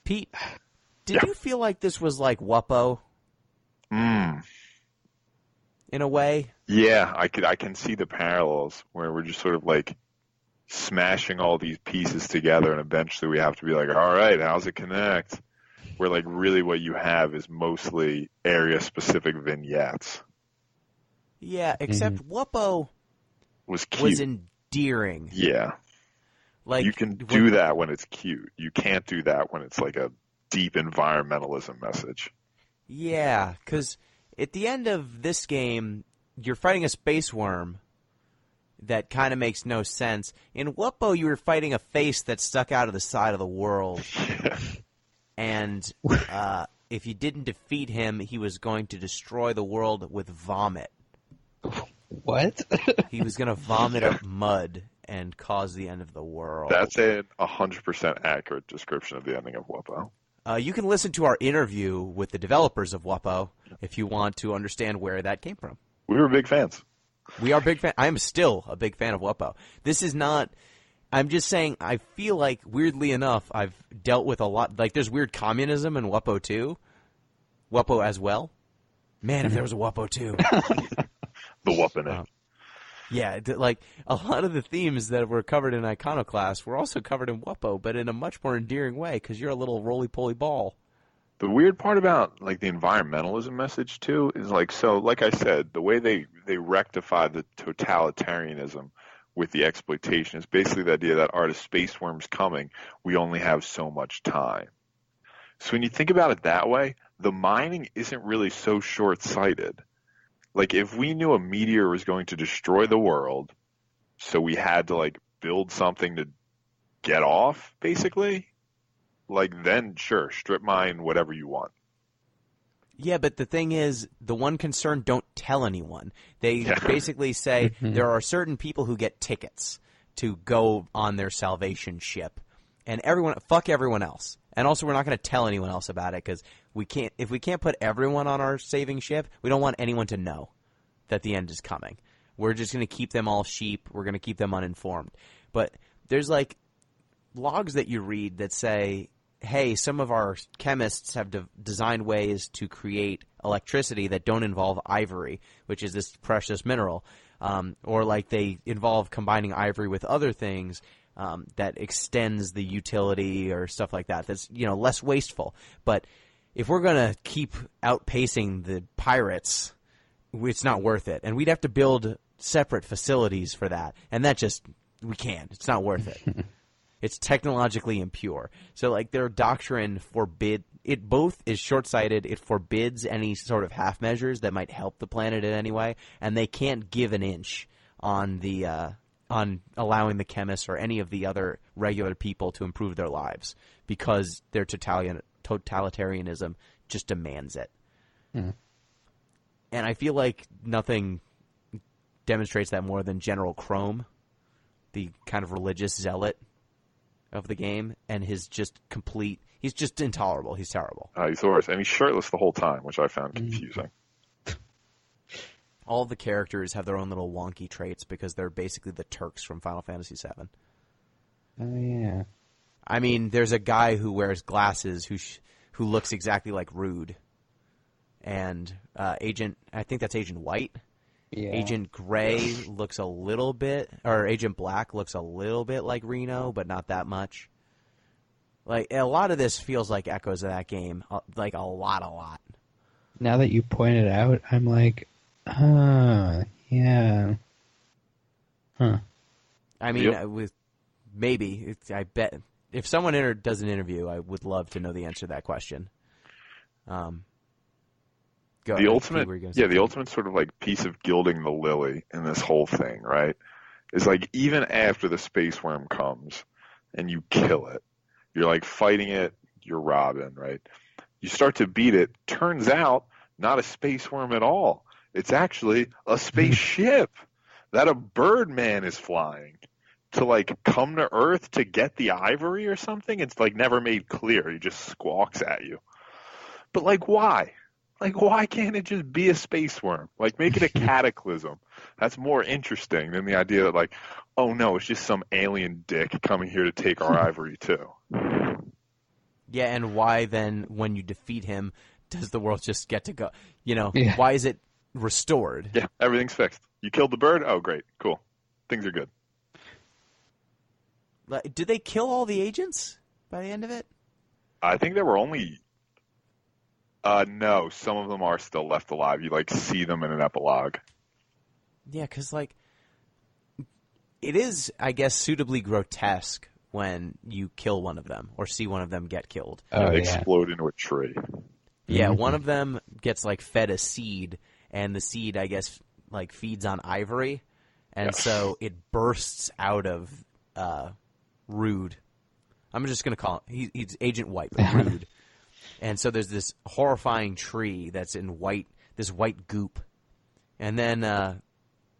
Pete, did you feel like this was like Wuppo? In a way? Yeah, I can see the parallels where we're just sort of smashing all these pieces together, and eventually we have to be like, all right, how's it connect? Where like really what you have is mostly area-specific vignettes. Yeah, except Wuppo Was cute. was endearing. Yeah. Like You can do that when it's cute. You can't do that when it's like a deep environmentalism message. Yeah, because at the end of this game, you're fighting a space worm that kind of makes no sense. In Wuppo, you were fighting a face that stuck out of the side of the world. And if you didn't defeat him, he was going to destroy the world with vomit. What? He was going to vomit up mud and cause the end of the world. That's a 100% accurate description of the ending of Wuppo. You can listen to our interview with the developers of Wuppo if you want to understand where that came from. We were big fans. We are big fans. I am still a big fan of Wuppo. This is not... I'm just saying, I feel like, weirdly enough, I've dealt with a lot... Like, there's weird communism in Wuppo 2. Wuppo as well. Man, if there was a Wuppo 2. The Wupping. Yeah, like, a lot of the themes that were covered in Iconoclasts were also covered in Wuppo, but in a much more endearing way, because you're a little roly-poly ball. The weird part about like the environmentalism message too is like, so like I said, the way they rectify the totalitarianism with the exploitation is basically the idea that are the space worms coming, we only have so much time. So when you think about it that way, the mining isn't really so short-sighted. Like if we knew a meteor was going to destroy the world, so we had to like build something to get off, basically, like then sure, strip mine whatever you want. Yeah, but the thing is, the one concern, don't tell anyone. They basically say there are certain people who get tickets to go on their salvation ship, and fuck everyone else. And also, we're not going to tell anyone else about it because if we can't put everyone on our saving ship, we don't want anyone to know that the end is coming. We're just going to keep them all sheep. We're going to keep them uninformed. But there's like logs that you read that say, hey, some of our chemists have designed ways to create electricity that don't involve ivory, which is this precious mineral, or like they involve combining ivory with other things that extends the utility or stuff like that. That's less wasteful. But if we're going to keep outpacing the pirates, it's not worth it, and we'd have to build separate facilities for that, and we can't. It's not worth it. It's technologically impure. So, like, their doctrine it both is short-sighted, it forbids any sort of half measures that might help the planet in any way, and they can't give an inch on on allowing the chemists or any of the other regular people to improve their lives because their totalitarianism just demands it. Mm. And I feel like nothing demonstrates that more than General Chrome, the kind of religious zealot of the game, and he's just intolerable. He's terrible. He's the worst. And he's shirtless the whole time, which I found confusing. All the characters have their own little wonky traits because they're basically the Turks from Final Fantasy VII. Oh, yeah. I mean, there's a guy who wears glasses who looks exactly like Rude. And I think that's Agent White. Yeah. Agent Gray looks a little bit, or Agent Black looks a little bit like Reno, but not that much. Like, a lot of this feels like echoes of that game. Like, a lot. Now that you point it out, I'm like, yeah. Huh. I mean, I bet, if someone does an interview, I would love to know the answer to that question. The ultimate sort of like piece of gilding the lily in this whole thing, right, is like even after the space worm comes and you kill it, you're like fighting it, you're Robin, right? You start to beat it, turns out not a space worm at all. It's actually a spaceship that a Birdman is flying to like come to Earth to get the ivory or something. It's like never made clear. He just squawks at you. But like why? Like, why can't it just be a space worm? Like, make it a cataclysm. That's more interesting than the idea that, like, oh, no, it's just some alien dick coming here to take our ivory, too. Yeah, and why then, when you defeat him, does the world just get to go? Why is it restored? Yeah, everything's fixed. You killed the bird? Oh, great. Cool. Things are good. Like, did they kill all the agents by the end of it? I think there were only. No, some of them are still left alive. You like see them in an epilogue. Yeah, because like, it is, I guess, suitably grotesque when you kill one of them or see one of them get killed. Oh, They yeah. explode into a tree. Yeah, one of them gets like fed a seed, and the seed, I guess, like feeds on ivory, and so it bursts out of Rude. I'm just gonna call him. He's Agent White, but Rude. And so there's this horrifying tree that's in this white goop, and then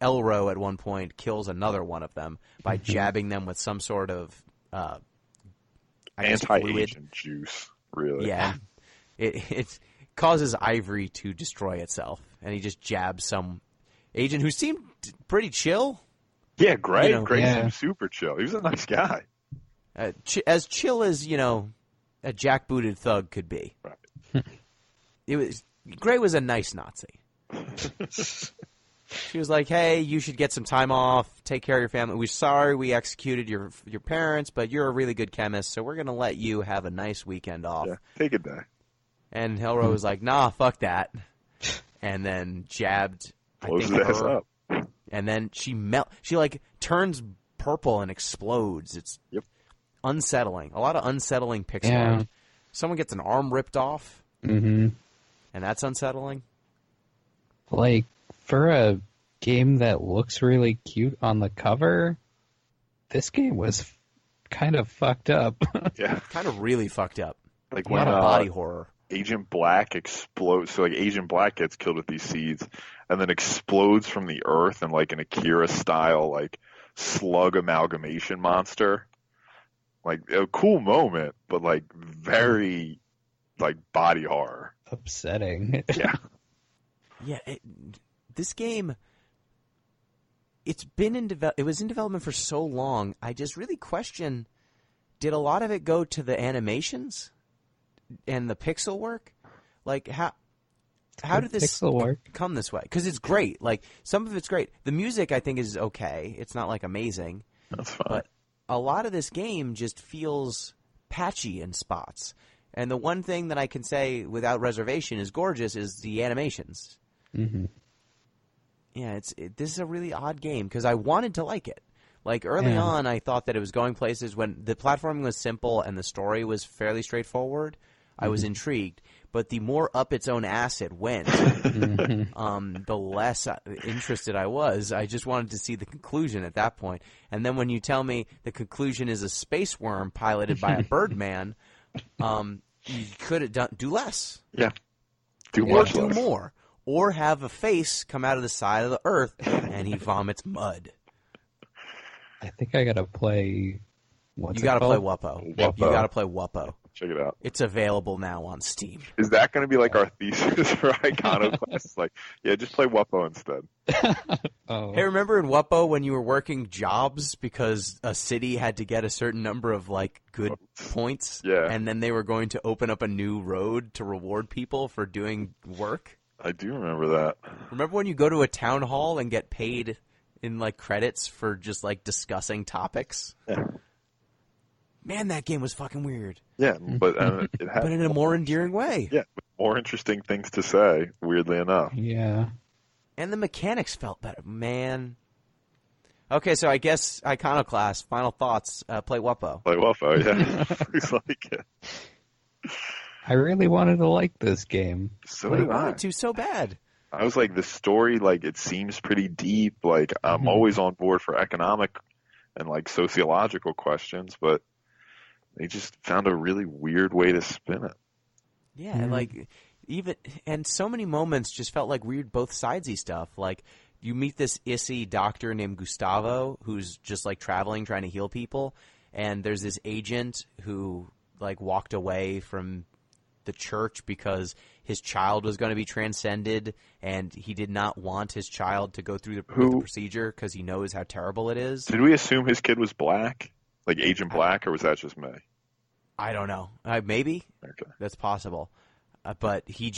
Elro at one point kills another one of them by jabbing them with some sort of I guess fluid. Anti-agent juice, really. Yeah, it causes ivory to destroy itself, and he just jabs some agent who seemed pretty chill. Yeah, Greg. You know, Greg yeah. seemed super chill. He was a nice guy. As chill as a jackbooted thug could be. Right. Gray was a nice Nazi. She was like, "Hey, you should get some time off, take care of your family. We're sorry we executed your parents, but you're a really good chemist, so we're gonna let you have a nice weekend off." Yeah, take a day. And Hellro was like, "Nah, fuck that," and then jabbed. Blows I think his ass her, up. and then she like turns purple and explodes. It's unsettling. A lot of unsettling pixel art. Someone gets an arm ripped off, Mm-hmm. and that's unsettling. Like, for a game that looks really cute on the cover, this game was kind of fucked up. Yeah. Kind of really fucked up. Like A when lot of body horror. Agent Black explodes. So like Agent Black gets killed with these seeds, and then explodes from the earth in like an Akira style like slug amalgamation monster. Like a cool moment, but like very like body horror. Upsetting. Yeah. Yeah, this game. It was in development for so long. I just really question: did a lot of it go to the animations and the pixel work? Like how did this Pixel work. come this way? Because it's great. Like some of it's great. The music I think is okay. It's not like amazing, That's fine. but a lot of this game just feels patchy in spots. And the one thing that I can say without reservation is gorgeous is the animations. Mm-hmm. Yeah, this is a really odd game because I wanted to like it. Like early on, I thought that it was going places when the platforming was simple and the story was fairly straightforward. I was intrigued, but the more up its own ass it went, the less interested I was. I just wanted to see the conclusion at that point. And then when you tell me the conclusion is a space worm piloted by a Birdman, you could have do less. Yeah. Do Or much do less. more. Or have a face come out of the side of the earth and he vomits mud. I think I gotta play. What's You it got to play called? Wuppo. Wuppo. You got to play Wuppo. Check it out. It's available now on Steam. Is that going to be like our thesis for Iconoclasts? Like, yeah, just play Wuppo instead. Oh. Hey, remember in Wuppo when you were working jobs because a city had to get a certain number of like good points? Yeah. And then they were going to open up a new road to reward people for doing work? I do remember that. Remember when you go to a town hall and get paid in like credits for just like discussing topics? Yeah. Man, that game was fucking weird. Yeah, but it had But in a more endearing way. yeah, more interesting things to say. Weirdly enough. Yeah. And the mechanics felt better. Man. Okay, so I guess Iconoclast, final thoughts, play Wuppo. Play Wuppo, yeah. Looks like it. I really wanted to like this game. So I did I. wanted to so bad. I was like, the story, like, it seems pretty deep. Like, I'm always on board for economic and, like, sociological questions, but they just found a really weird way to spin it. Yeah, like and so many moments just felt like weird both sidesy stuff. Like you meet this issy doctor named Gustavo who's just like traveling trying to heal people, and there's this agent who like walked away from the church because his child was going to be transcended, and he did not want his child to go through the procedure because he knows how terrible it is. Did we assume his kid was black? Like Agent Black, or was that just me? I don't know. Maybe. Okay. That's possible. But he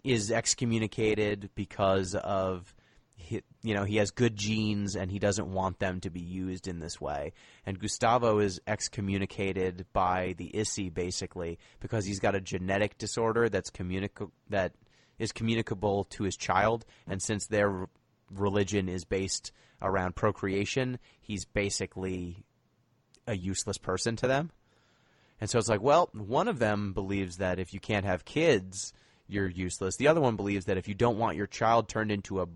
is excommunicated because of he has good genes and he doesn't want them to be used in this way. And Gustavo is excommunicated by the ISI basically because he's got a genetic disorder that is communicable to his child, and since their religion is based around procreation, he's basically a useless person to them. And so it's like, well, one of them believes that if you can't have kids, you're useless. The other one believes that if you don't want your child turned into a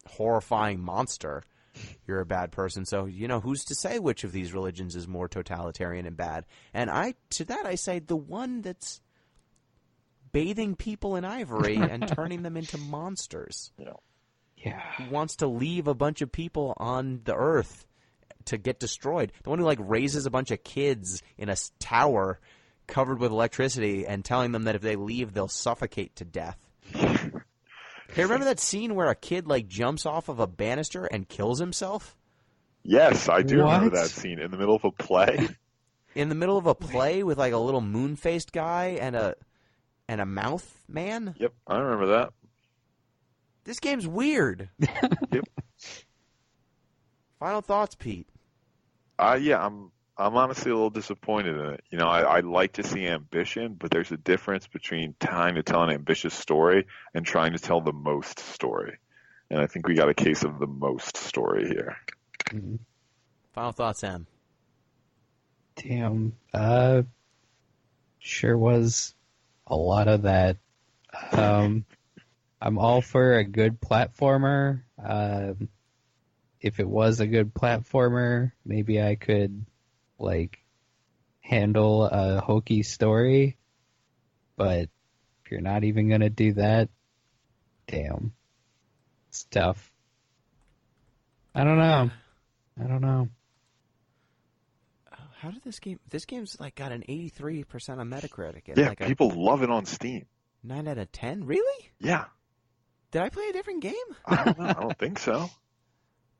horrifying monster, you're a bad person. So, who's to say which of these religions is more totalitarian and bad? And I say the one that's bathing people in ivory and turning them into monsters. Yeah. Who wants to leave a bunch of people on the earth to get destroyed? The one who raises a bunch of kids in a tower covered with electricity and telling them that if they leave, they'll suffocate to death. Hey, remember that scene where a kid jumps off of a banister and kills himself? Yes, I do What? remember that scene in the middle of a play. In the middle of a play with a little moon-faced guy and a mouth man? Yep, I remember that. This game's weird. Yep. Final thoughts, Pete. Yeah, I'm honestly a little disappointed in it. I like to see ambition, but there's a difference between trying to tell an ambitious story and trying to tell the most story. And I think we got a case of the most story here. Mm-hmm. Final thoughts, Sam. Damn. Sure was a lot of that. I'm all for a good platformer. If it was a good platformer, maybe I could handle a hokey story. But if you're not even gonna do that, damn, it's tough. I don't know. How did this game's got an 83% on Metacritic. And Yeah, people love it on Steam. 9 out of 10? Really? Yeah. Did I play a different game? I don't know. I don't think so.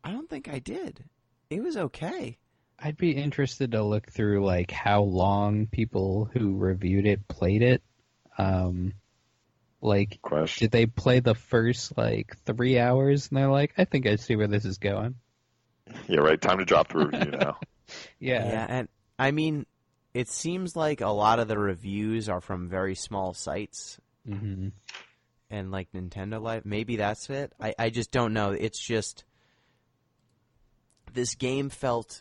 I don't think I did. It was okay. I'd be interested to look through how long people who reviewed it played it. Question. Did they play the first 3 hours and they're like, I think I see where this is going? Yeah, right. Time to drop the review now. Yeah, and I mean, it seems like a lot of the reviews are from very small sites. Mm-hmm. And Nintendo Life, maybe that's it. I just don't know. It's just this game felt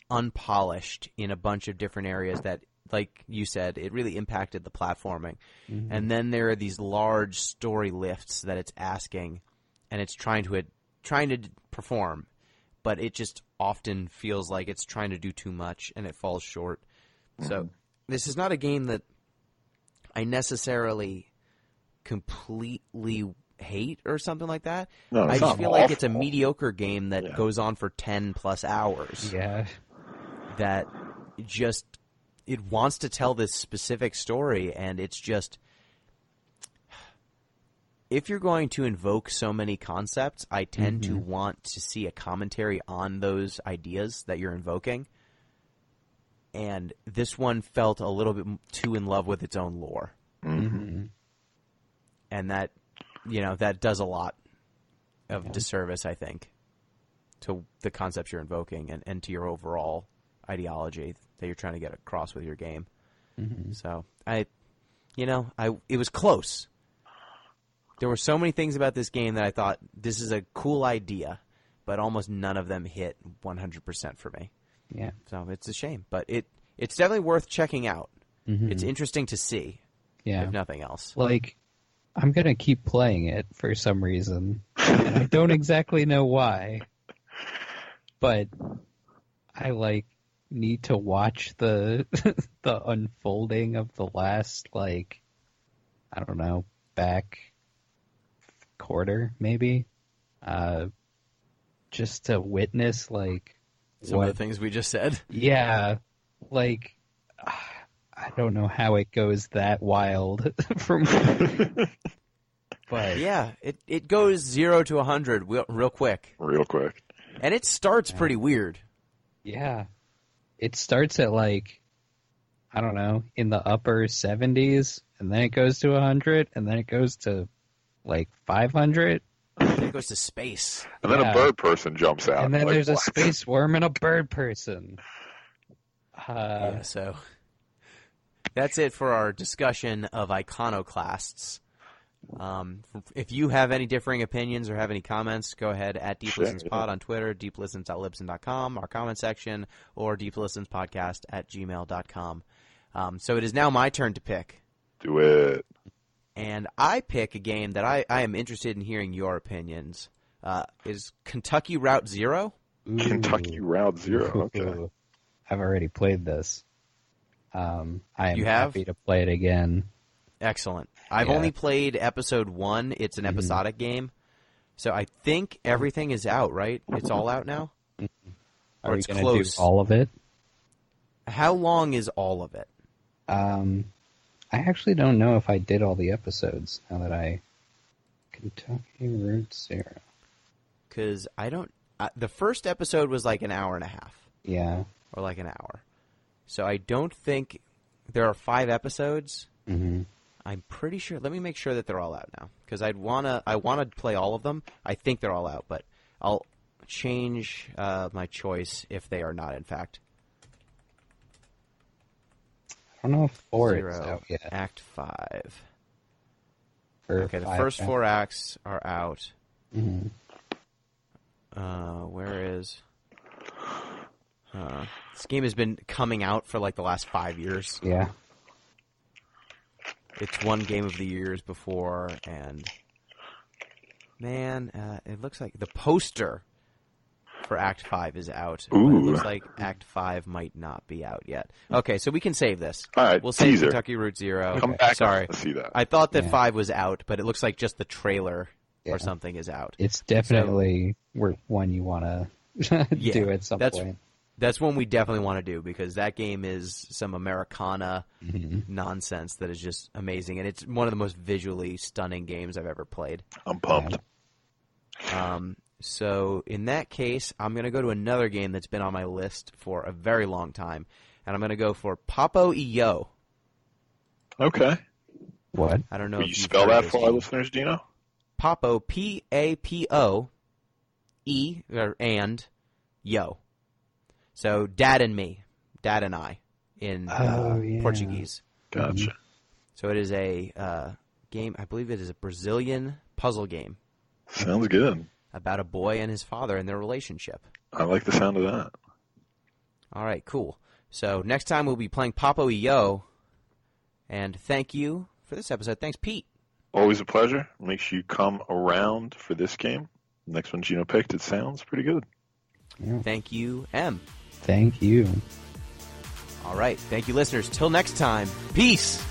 unpolished in a bunch of different areas that, like you said, it really impacted the platforming. Mm-hmm. And then there are these large story lifts that it's asking, and it's trying to perform, but it just often feels like it's trying to do too much, and it falls short. Mm-hmm. So this is not a game that I necessarily completely hate or something like that. No, I it's just not feel like awful. it's a mediocre game that goes on for 10 plus hours. Yeah. That just, it wants to tell this specific story, and it's just, if you're going to invoke so many concepts, I tend to want to see a commentary on those ideas that you're invoking. And this one felt a little bit too in love with its own lore. Mm-hmm. And that, that does a lot of disservice, I think, to the concepts you're invoking and to your overall ideology that you're trying to get across with your game. Mm-hmm. So, it was close. There were so many things about this game that I thought, this is a cool idea, but almost none of them hit 100% for me. Yeah. So, it's a shame. But it's definitely worth checking out. Mm-hmm. It's interesting to see, if nothing else. I'm going to keep playing it for some reason. And I don't exactly know why. But I need to watch the the unfolding of the last I don't know, back quarter maybe. Just to witness some of the things we just said. Yeah. I don't know how it goes that wild from but yeah, it goes 0 to 100 real quick. Real quick. And it starts pretty weird. Yeah. It starts at I don't know, in the upper 70s, and then it goes to 100, and then it goes to 500. Then it goes to space. And then a bird person jumps out. And then like, there's what? a space worm and a bird person. Yeah, so that's it for our discussion of Iconoclasts. If you have any differing opinions or have any comments, go ahead at DeepListensPod on Twitter, deeplistens.libsyn.com, our comment section, or deeplistenspodcast@gmail.com. So it is now my turn to pick. Do it. And I pick a game that I am interested in hearing your opinions. Is Kentucky Route Zero? Kentucky Route Zero. Okay. I've already played this. I am You have? happy to play it again. Excellent. I've only played episode 1. It's an episodic game. So I think everything is out, right? It's all out now? Are Or we it's going to close. do all of it? How long is all of it? I actually don't know if I did all the episodes now that I... Kentucky Route Zero. Because I don't... the first episode was like an hour and a half. Yeah. Or like an hour. So I don't think... There are 5 episodes. Mm-hmm. I'm pretty sure... Let me make sure that they're all out now. Because I want to play all of them. I think they're all out, but I'll change my choice if they are not, in fact. I don't know if 4 is 0, out yet. Act 5. Or Okay, the 5 first out. 4 acts are out. Mm-hmm. Where is... this game has been coming out for like the last 5 years. Yeah. It's won Game of the Years before, and... Man, it looks like the poster for Act 5 is out. But it looks like Act 5 might not be out yet. Okay, so we can save this. All right, we'll save teaser. Kentucky Route Zero. Come back. Sorry. Let's see that. I thought that Yeah. 5 was out, but it looks like just the trailer Yeah. or something is out. It's definitely one you want to Yeah, do at some that's- point. That's one we definitely want to do because that game is some Americana Mm-hmm. nonsense that is just amazing, and it's one of the most visually stunning games I've ever played. I'm pumped. So in that case, I'm going to go to another game that's been on my list for a very long time, and I'm going to go for Wuppo Yo. Okay. What? I don't know Will if you you've spell heard of that this for our game. listeners, Dino? Wuppo, P-A-P-O, and Yo. So Dad and me, Dad and I, in Yeah. Portuguese. Gotcha. So it is a game, I believe it is a Brazilian puzzle game Sounds good. about a boy and his father and their relationship. I like the sound of that. All right, cool. So next time we'll be playing Wuppo Yo, and thank you for this episode. Thanks, Pete. Always a pleasure. Make sure you come around for this game. Next one Gino picked, it sounds pretty good. Thank you, M. Thank you. All right, thank you, listeners. Till next time, peace.